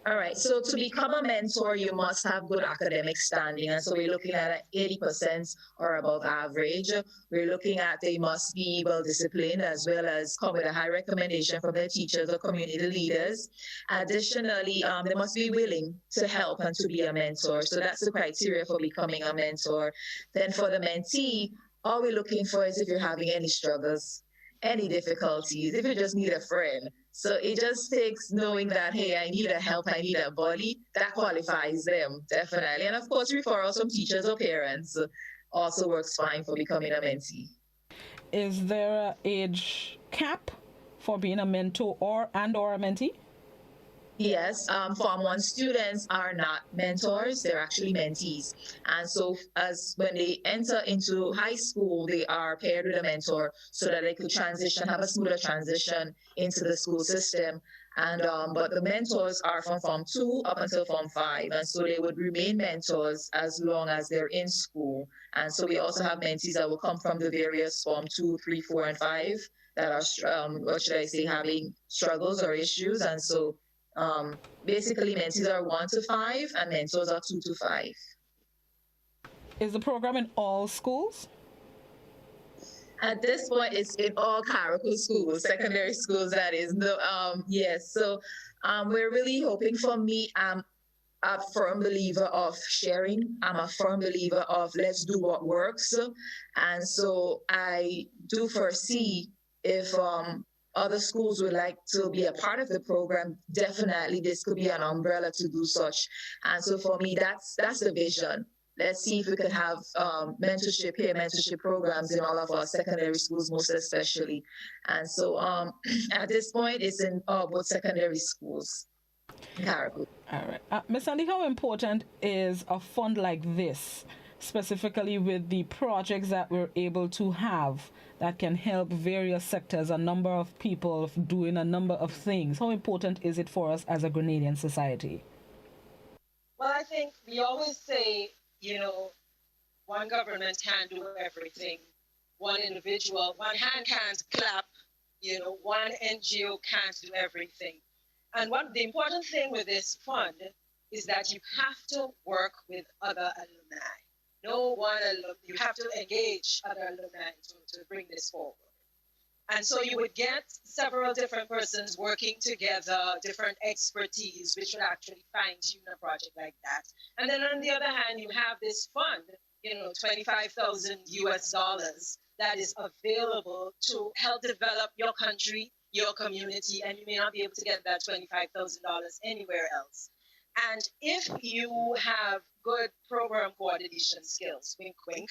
All right, so to become a mentor, you must have good academic standing. And so we're looking at 80% or above average. We're looking at they must be well disciplined as well as come with a high recommendation from their teachers or community leaders. Additionally, they must be willing to help and to be a mentor. So that's the criteria for becoming a mentor. Then for the mentee, all we're looking for is if you're having any struggles, any difficulties, if you just need a friend. So it just takes knowing that, hey, I need a help, I need a buddy, that qualifies them, definitely. And of course, referrals from teachers or parents also works fine for becoming a mentee.
Is there an age cap for being a mentor or a mentee?
Yes, Form 1 students are not mentors, they're actually mentees. And so as when they enter into high school, they are paired with a mentor so that they could transition, have a smoother transition into the school system. And but the mentors are from Form 2 up until Form 5. And so they would remain mentors as long as they're in school. And so we also have mentees that will come from the various Form 2, 3, 4, and 5 that are, what should I say, having struggles or issues. And so basically mentees are 1 to 5 and mentors are 2 to 5.
Is the program in all schools?
At this point, it's in all clerical schools, secondary schools, that is. Yes, so we're really hoping. For me, I'm a firm believer of sharing. I'm a firm believer of let's do what works. And so I do foresee if other schools would like to be a part of the program, definitely this could be an umbrella to do such. And so for me, that's the vision. Let's see if we could have mentorship here, mentorship programs in all of our secondary schools, most especially. And so at this point, it's in both secondary schools.
All right. Ms. Sandy, how important is a fund like this, specifically with the projects that we're able to have that can help various sectors, a number of people doing a number of things? How important is it for us as a Grenadian society?
Well, I think we always say, one government can't do everything. One individual, one hand can't clap. One NGO can't do everything. And the important thing with this fund is that you have to work with other alumni. You have to engage other alumni to bring this forward. And so you would get several different persons working together, different expertise, which would actually fine-tune a project like that. And then on the other hand, you have this fund, $25,000 that is available to help develop your country, your community, and you may not be able to get that $25,000 anywhere else. And if you have good program coordination skills, wink, wink,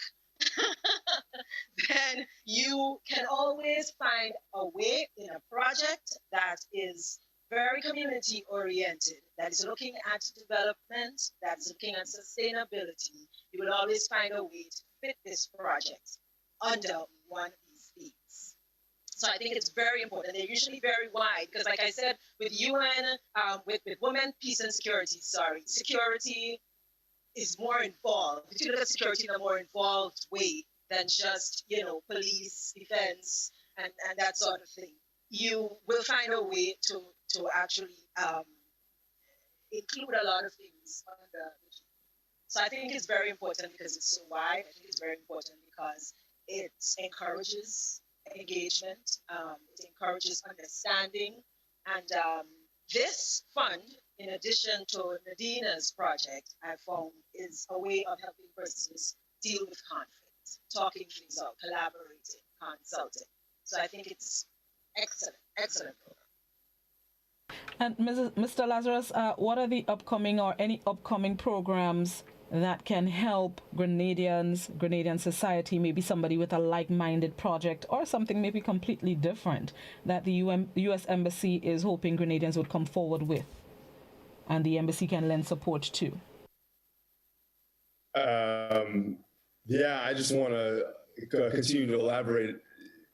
then you can always find a way in a project that is very community oriented, that is looking at development, that is looking at sustainability. You will always find a way to fit this project under one of these themes. So I think it's very important. They're usually very wide because, like I said, with UN, with women, peace and security, security is more involved. You look at security in a more involved way than just, police, defense, and that sort of thing. You will find a way to actually include a lot of things under. So I think it's very important because it's so wide. I think it's very important because it encourages engagement, it encourages understanding, and this fund, in addition to Nadina's project, I found is a way of helping persons deal with conflict, talking things out, collaborating, consulting. So I think it's excellent program.
And Mr. Lazarus, what are the upcoming or any upcoming programs that can help Grenadian society, maybe somebody with a like-minded project or something maybe completely different that the U.S. Embassy is hoping Grenadians would come forward with and the embassy can lend support to?
Yeah, I just want to continue to elaborate.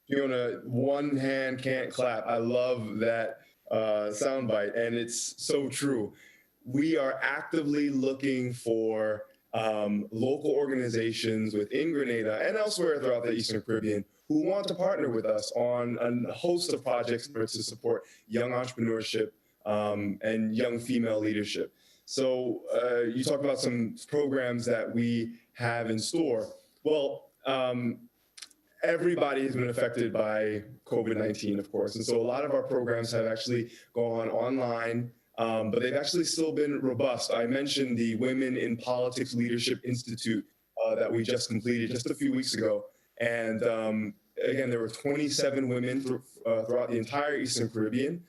Fiona, one hand can't clap. I love that soundbite, and it's so true. We are actively looking for local organizations within Grenada and elsewhere throughout the Eastern Caribbean who want to partner with us on a host of projects to support young entrepreneurship and young female leadership. So you talk about some programs that we have in store. Well, everybody has been affected by COVID-19, of course. And so a lot of our programs have actually gone online, but they've actually still been robust. I mentioned the Women in Politics Leadership Institute that we just completed just a few weeks ago. And again, there were 27 women throughout the entire Eastern Caribbean.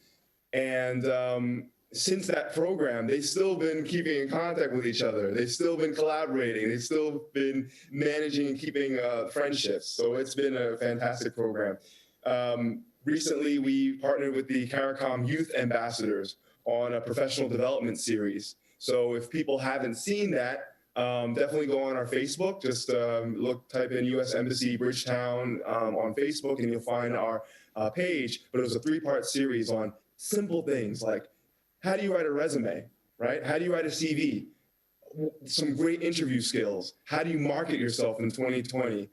And since that program, they've still been keeping in contact with each other. They've still been collaborating. They've still been managing and keeping friendships. So it's been a fantastic program. Recently, we partnered with the CARICOM Youth Ambassadors on a professional development series. So if people haven't seen that, definitely go on our Facebook. Just type in U.S. Embassy Bridgetown on Facebook, and you'll find our page. But it was a 3-part series on simple things like, how do you write a resume, right? How do you write a CV? Some great interview skills. How do you market yourself in 2020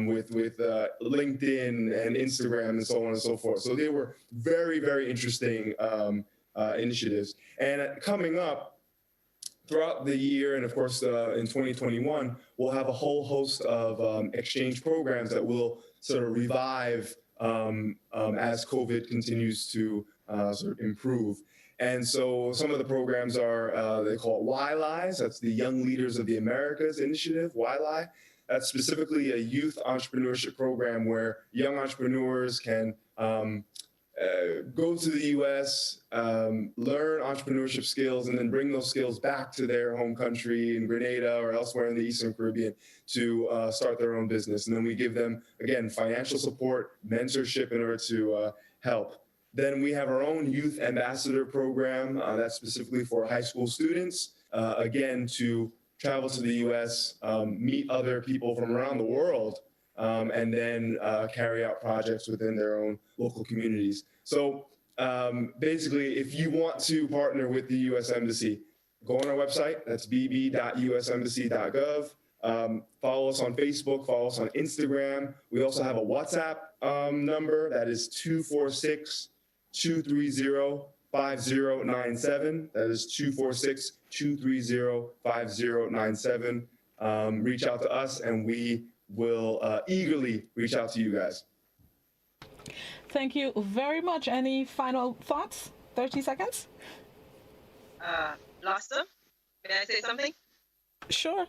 with LinkedIn and Instagram and so on and so forth? So they were very, very interesting initiatives. And coming up throughout the year, and of course in 2021, we'll have a whole host of exchange programs that will sort of revive as COVID continues to sort of improve. And so some of the programs are, they call it YLIs. That's the Young Leaders of the Americas Initiative, YLI. That's specifically a youth entrepreneurship program where young entrepreneurs can go to the U.S., learn entrepreneurship skills, and then bring those skills back to their home country in Grenada or elsewhere in the Eastern Caribbean to start their own business. And then we give them, again, financial support, mentorship in order to help. Then we have our own Youth Ambassador program that's specifically for high school students, again, to travel to the U.S., meet other people from around the world, and then carry out projects within their own local communities. So basically, if you want to partner with the U.S. Embassy, go on our website. That's bb.usembassy.gov. Follow us on Facebook, follow us on Instagram. We also have a WhatsApp number that is 246-230-5097. That is 246-230-5097. Reach out to us and we will eagerly reach out to you guys.
Thank you very much. Any final thoughts? 30 seconds?
Blaster, may I say something?
Sure.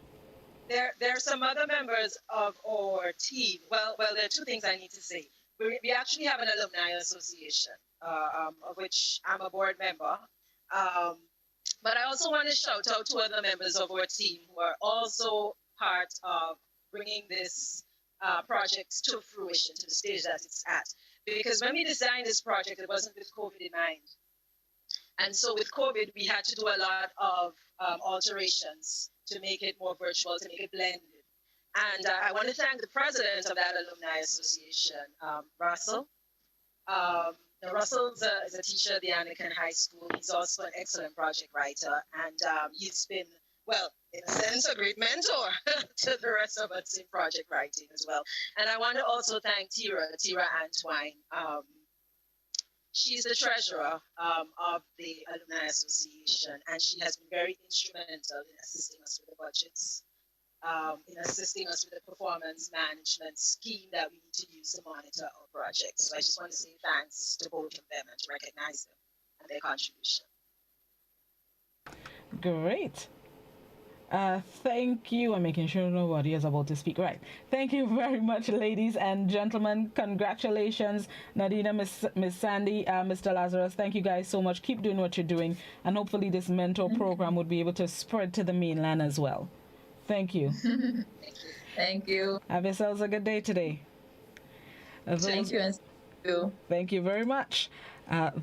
There are some other members of our team. Well, there are 2 things I need to say. We actually have an alumni association, of which I'm a board member. But I also want to shout out to other members of our team who are also part of bringing this project to fruition, to the stage that it's at. Because when we designed this project, it wasn't with COVID in mind. And so with COVID, we had to do a lot of alterations to make it more virtual, to make it blended. And I want to thank the president of that alumni association, Russell. Russell is a teacher at the Anglican High School. He's also an excellent project writer. And he's been, well, in a sense, a great mentor to the rest of us in project writing as well. And I want to also thank Tira Antwine. She's the treasurer of the Alumni Association, and she has been very instrumental in assisting us with the budgets, in assisting us with the performance management scheme that we need to use to monitor our projects. So I just want to say thanks to both of them and to recognize them and their contribution.
Great. Thank you. I'm making sure nobody is about to speak. Right. Thank you very much, ladies and gentlemen. Congratulations, Nadina, Miss Sandy, Mr. Lazarus. Thank you guys so much. Keep doing what you're doing. And hopefully this mentor program would be able to spread to the mainland as well. Thank you.
Thank you.
Have yourselves a good day today.
Thank you. And you.
Thank you very much.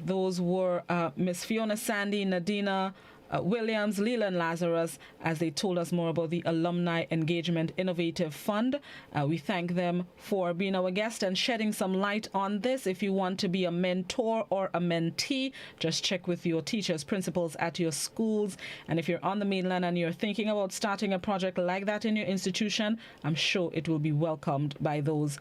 Those were Miss Fiona Sandy, Nadina Williams, Leland Lazarus, as they told us more about the Alumni Engagement Innovative Fund. We thank them for being our guest and shedding some light on this. If you want to be a mentor or a mentee, just check with your teachers, principals at your schools. And if you're on the mainland and you're thinking about starting a project like that in your institution, I'm sure it will be welcomed by those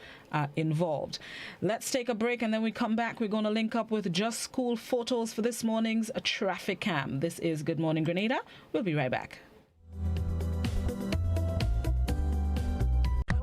involved. Let's take a break, and then we come back. We're going to link up with Just School Photos for this morning's traffic cam. This is Good Morning Grenada. We'll be right back.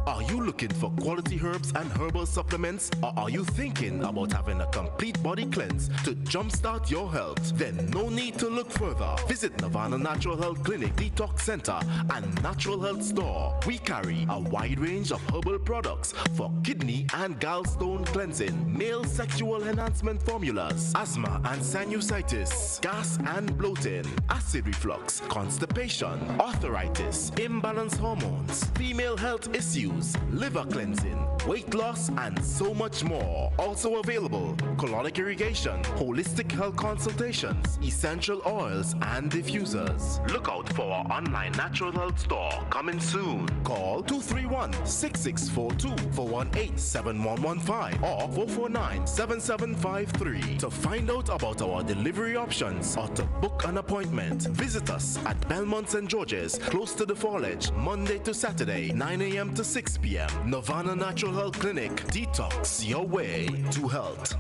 Are you looking for quality herbs and herbal supplements? Or are you thinking about having a complete body cleanse to jumpstart your health? Then no need to look further. Visit Nirvana Natural Health Clinic, Detox Center, and Natural Health Store. We carry a wide range of herbal products for kidney and gallstone cleansing, male sexual enhancement formulas, asthma and sinusitis, gas and bloating, acid reflux, constipation, arthritis, imbalanced hormones, female health issues, liver cleansing, weight loss, and so much more. Also available, colonic irrigation, holistic health consultations, essential oils, and diffusers. Look out for our online natural health store coming soon. Call 231-6642 418-7115 or 449-7753 to find out about our delivery options or to book an appointment. Visit us at Belmont St. George's, close to the Foliage, Monday to Saturday, 9 a.m. to 6 p.m. Nirvana Natural Health Clinic. Detox your way to health.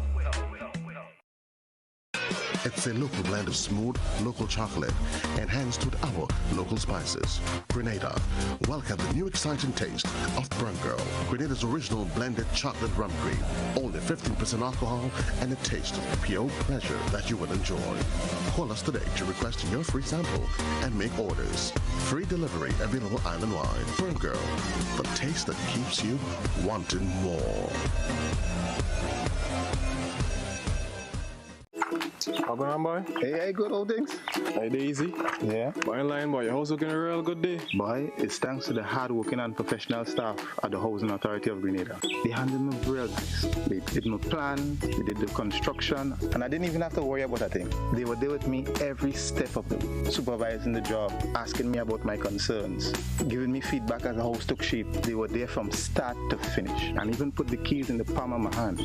It's a local blend of smooth, local chocolate, enhanced with our local spices. Grenada, welcome the new exciting taste of Brown Girl. Grenada's original blended chocolate rum cream. Only 15% alcohol and a taste of pure pleasure that you will enjoy. Call us today to request your free sample and make orders. Free delivery available island-wide. Brown Girl, the taste that keeps you wanting more.
How going on, boy?
Hey, good old things.
Hey, Daisy.
Yeah.
Boy, in line, boy. Your house looking a real good day.
Boy, it's thanks to the hard-working and professional staff at the Housing Authority of Grenada. They handled me real nice. They did my plan, they did the construction, and I didn't even have to worry about a thing. They were there with me every step of it, supervising the job, asking me about my concerns, giving me feedback as the house took shape. They were there from start to finish, and even put the keys in the palm of my hand.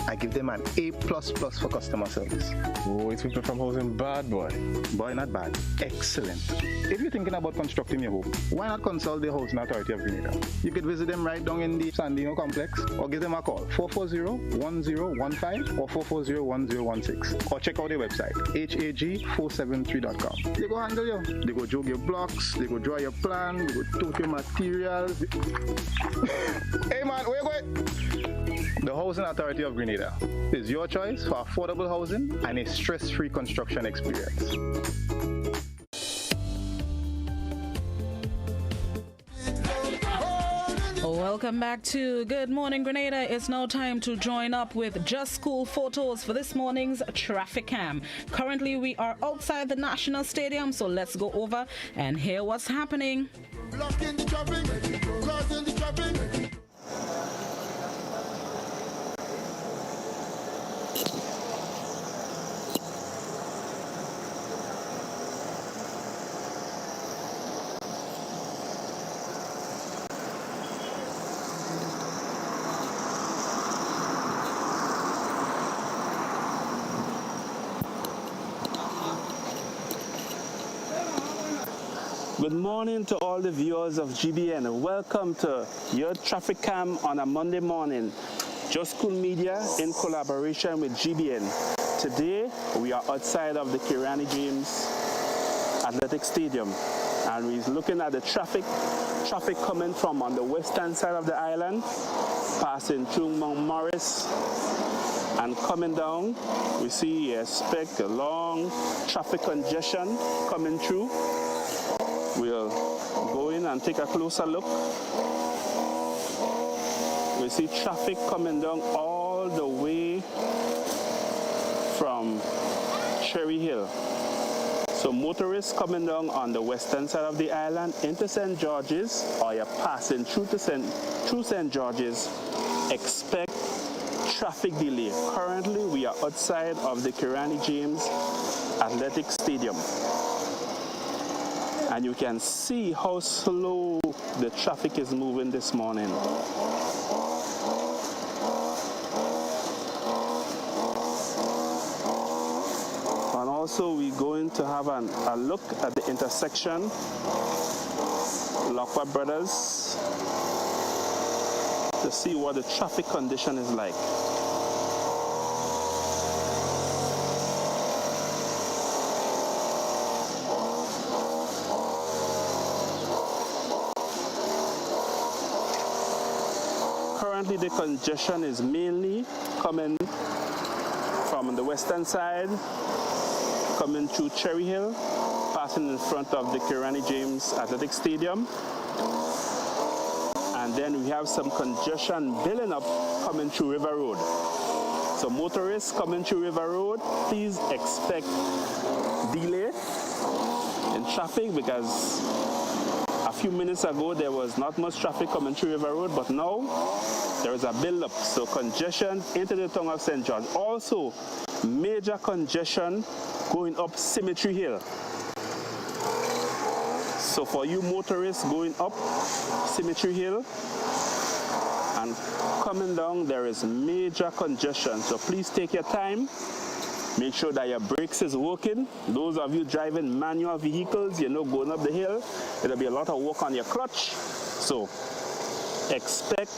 I give them an A++ for customer service.
Oh, it's people from housing bad, boy.
Boy, not bad. Excellent. If you're thinking about constructing your home, why not consult the Housing Authority of Grenada? You could visit them right down in the Sandino complex, or give them a call, 440-1015 or 440-1016. Or check out their website, hag473.com. They go handle you. They go jog your blocks, they go draw your plan, they go tote your materials. Hey man, where you going? The Housing Authority of Grenada is your choice for affordable housing and a stress-free construction experience.
Welcome back to Good Morning Grenada. It's now time to join up with Just School Photos for this morning's traffic cam. Currently, we are outside the National Stadium, so let's go over and hear what's happening.
Blocking the traffic, causing the traffic.
Good morning to all the viewers of GBN. Welcome to your traffic cam on a Monday morning. Just School Media in collaboration with GBN. Today we are outside of the Grenada James Athletic Stadium, and we're looking at the traffic coming from on the western side of the island, passing through Mount Morris and coming down. We expect a long traffic congestion coming through. We'll and take a closer look, we see traffic coming down all the way from Cherry Hill. So motorists coming down on the western side of the island into St. George's, or you're passing through St. George's, expect traffic delay. Currently, we are outside of the Grenada James Athletic Stadium. And you can see how slow the traffic is moving this morning. And also we're going to have a look at the intersection, Lockwood Brothers, to see what the traffic condition is like. Currently the congestion is mainly coming from the western side, coming through Cherry Hill, passing in front of the Grenada James Athletic Stadium. And then we have some congestion building up coming through River Road. So motorists coming through River Road, please expect delay in traffic, because a few minutes ago there was not much traffic coming through River Road, but now there is a build-up. So congestion into the town of St. George. Also, major congestion going up Cemetery Hill. So for you motorists going up Cemetery Hill and coming down, there is major congestion. So please take your time. Make sure that your brakes is working. Those of you driving manual vehicles, going up the hill, there'll be a lot of work on your clutch. So expect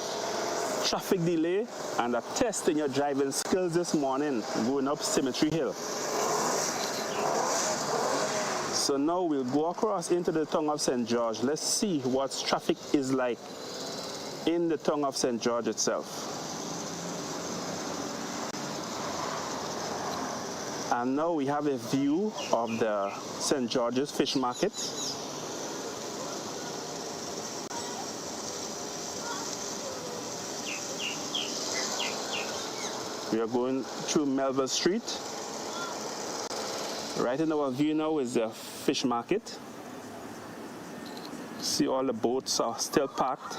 traffic delay and a test in your driving skills this morning going up Cemetery Hill. So now we'll go across into the town of St. George. Let's see what traffic is like in the town of St. George itself. And now we have a view of the St. George's Fish Market. We are going through Melville Street. Right in our view now is the fish market. See, all the boats are still parked.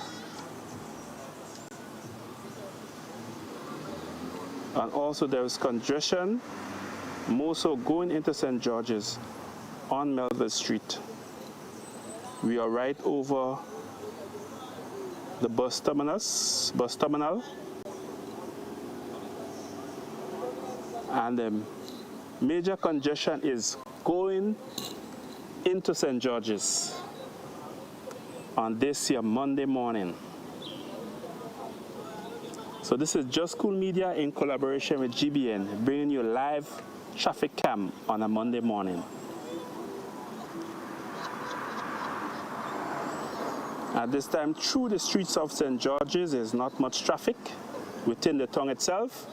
And also there is congestion, more so going into St. George's on Melville Street. We are right over the bus terminal. And the major congestion is going into St. George's on this here Monday morning. So this is Just Cool Media in collaboration with GBN, bringing you live traffic cam on a Monday morning. At this time, through the streets of St. George's, there's not much traffic. Within the town itself,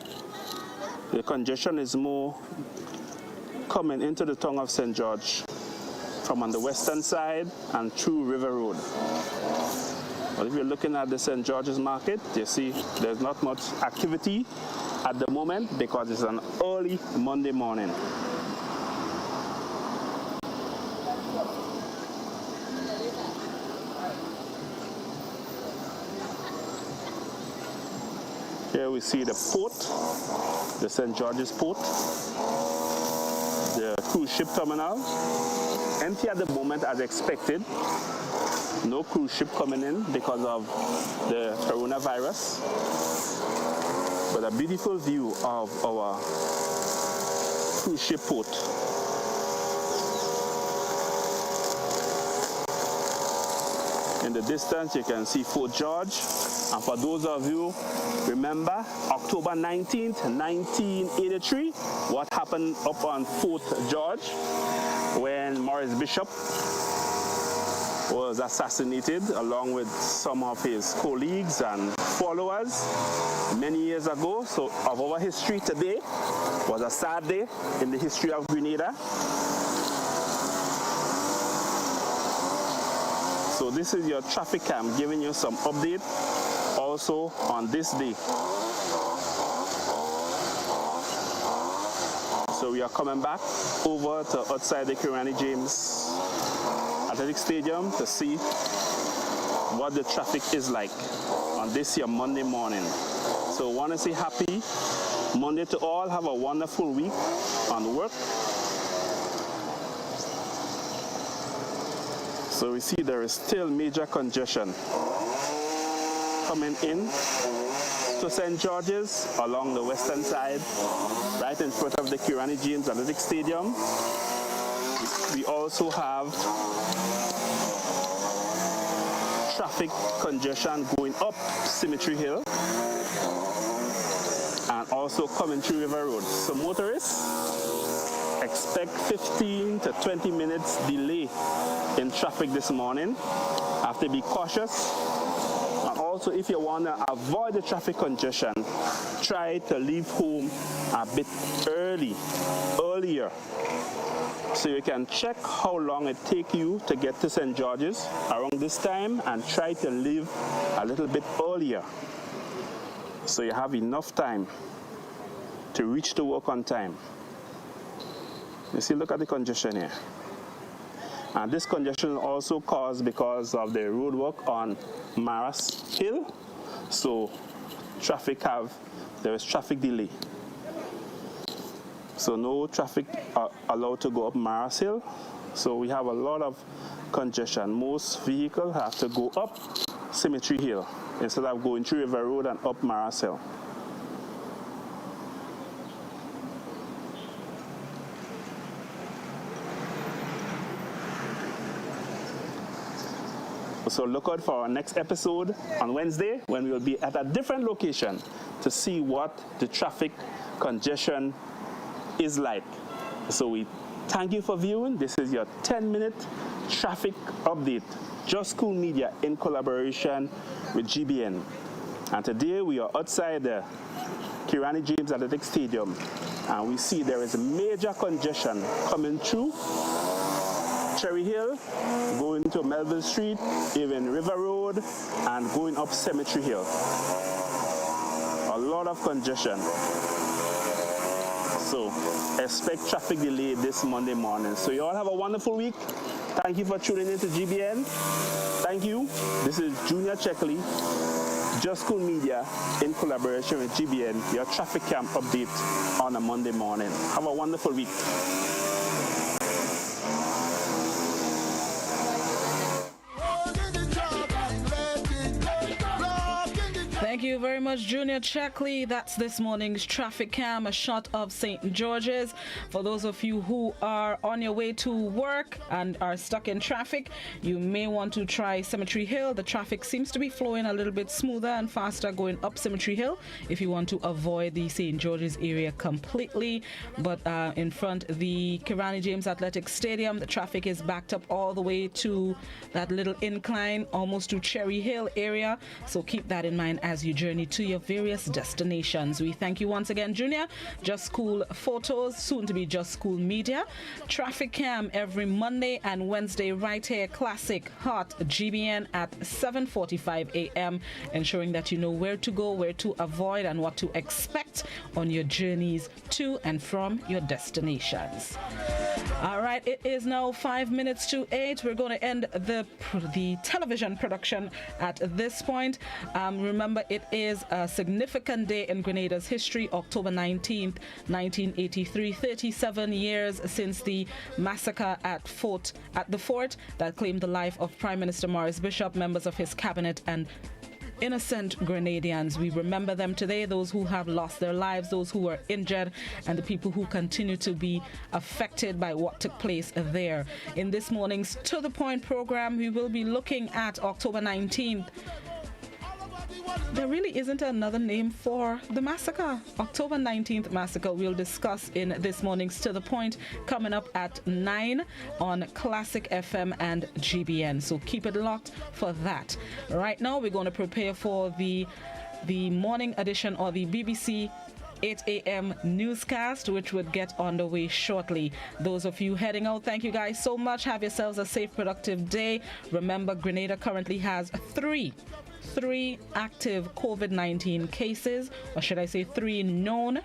the congestion is more coming into the town of St. George from on the western side and through River Road. But if you're looking at the St. George's Market, you see there's not much activity at the moment because it's an early Monday morning. Here we see the port, the St. George's Port, the cruise ship terminal. Empty at the moment as expected. No cruise ship coming in because of the coronavirus. But a beautiful view of our cruise ship port. In the distance, you can see Fort George. And for those of you remember October 19th, 1983, what happened up on Fort George when Maurice Bishop was assassinated along with some of his colleagues and followers many years ago. So of our history today was a sad day in the history of Grenada. So this is your traffic cam giving you some update also on this day. So we are coming back over to outside the Grenada James Athletic Stadium to see what the traffic is like on this here Monday morning. So want to say happy Monday to all. Have a wonderful week on work. So we see there is still major congestion coming in to St. George's along the western side, right in front of the Grenada James Athletic Stadium. We also have traffic congestion going up Cemetery Hill and also coming through River Road. So motorists, expect 15 to 20 minutes delay in traffic this morning. Have to be cautious. And also, if you want to avoid the traffic congestion, try to leave home a bit earlier. So you can check how long it takes you to get to St. George's around this time and try to leave a little bit earlier so you have enough time to reach to work on time. You see, look at the congestion here. And this congestion also caused because of the road work on Maras Hill. So there is traffic delay. So no traffic allowed to go up Maras Hill. So we have a lot of congestion. Most vehicles have to go up Cemetery Hill instead of going through River Road and up Maras Hill. So look out for our next episode on Wednesday when we will be at a different location to see what the traffic congestion is like. So we thank you for viewing. This is your 10-minute traffic update. Just Cool Media in collaboration with GBN. And today we are outside the Grenada James Athletic Stadium and we see there is a major congestion coming through Cherry Hill, going to Melville Street, even River Road, and going up Cemetery Hill. A lot of congestion. So expect traffic delay this Monday morning. So you all have a wonderful week. Thank you for tuning in to GBN. Thank you. This is Junior Checkley, Just Cool Media in collaboration with GBN, your traffic cam update on a Monday morning. Have a wonderful week.
Thank you very much, Junior Checkley. That's this morning's traffic cam, a shot of St. George's. For those of you who are on your way to work and are stuck in traffic, you may want to try Cemetery Hill. The traffic seems to be flowing a little bit smoother and faster going up Cemetery Hill if you want to avoid the St. George's area completely. But in front of the Grenada James Athletic Stadium, the traffic is backed up all the way to that little incline, almost to Cherry Hill area. So keep that in mind as you journey to your various destinations. We thank you once again, Junior. Just Cool Photos, soon to be Just Cool Media. Traffic cam every Monday and Wednesday right here, classic hot GBN at 7:45 a.m., ensuring that you know where to go, where to avoid, and what to expect on your journeys to and from your destinations. All right, it is now 5 minutes to 8. We're going to end the television production at this point. Remember, it is a significant day in Grenada's history, October 19th, 1983, 37 years since the massacre at the fort that claimed the life of Prime Minister Maurice Bishop, members of his cabinet, and innocent Grenadians. We remember them today, those who have lost their lives, those who were injured, and the people who continue to be affected by what took place there. In this morning's To The Point program, we will be looking at October 19th. There really isn't another name for the massacre. October 19th massacre we'll discuss in this morning's To The Point, coming up at 9 on Classic FM and GBN. So keep it locked for that. Right now we're going to prepare for the morning edition or the BBC 8 a.m. newscast, which would get underway shortly. Those of you heading out, thank you guys so much. Have yourselves a safe, productive day. Remember, Grenada currently has three active COVID-19 cases, or should I say 3 known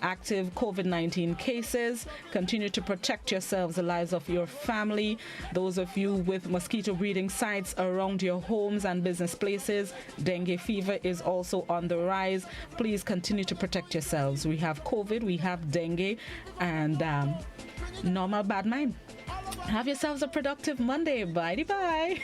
active COVID-19 cases. Continue to protect yourselves, the lives of your family. Those of you with mosquito breeding sites around your homes and business places, dengue fever is also on the rise. Please continue to protect yourselves. We have COVID, we have dengue, and normal bad mind. Have yourselves a productive Monday. Bye-bye.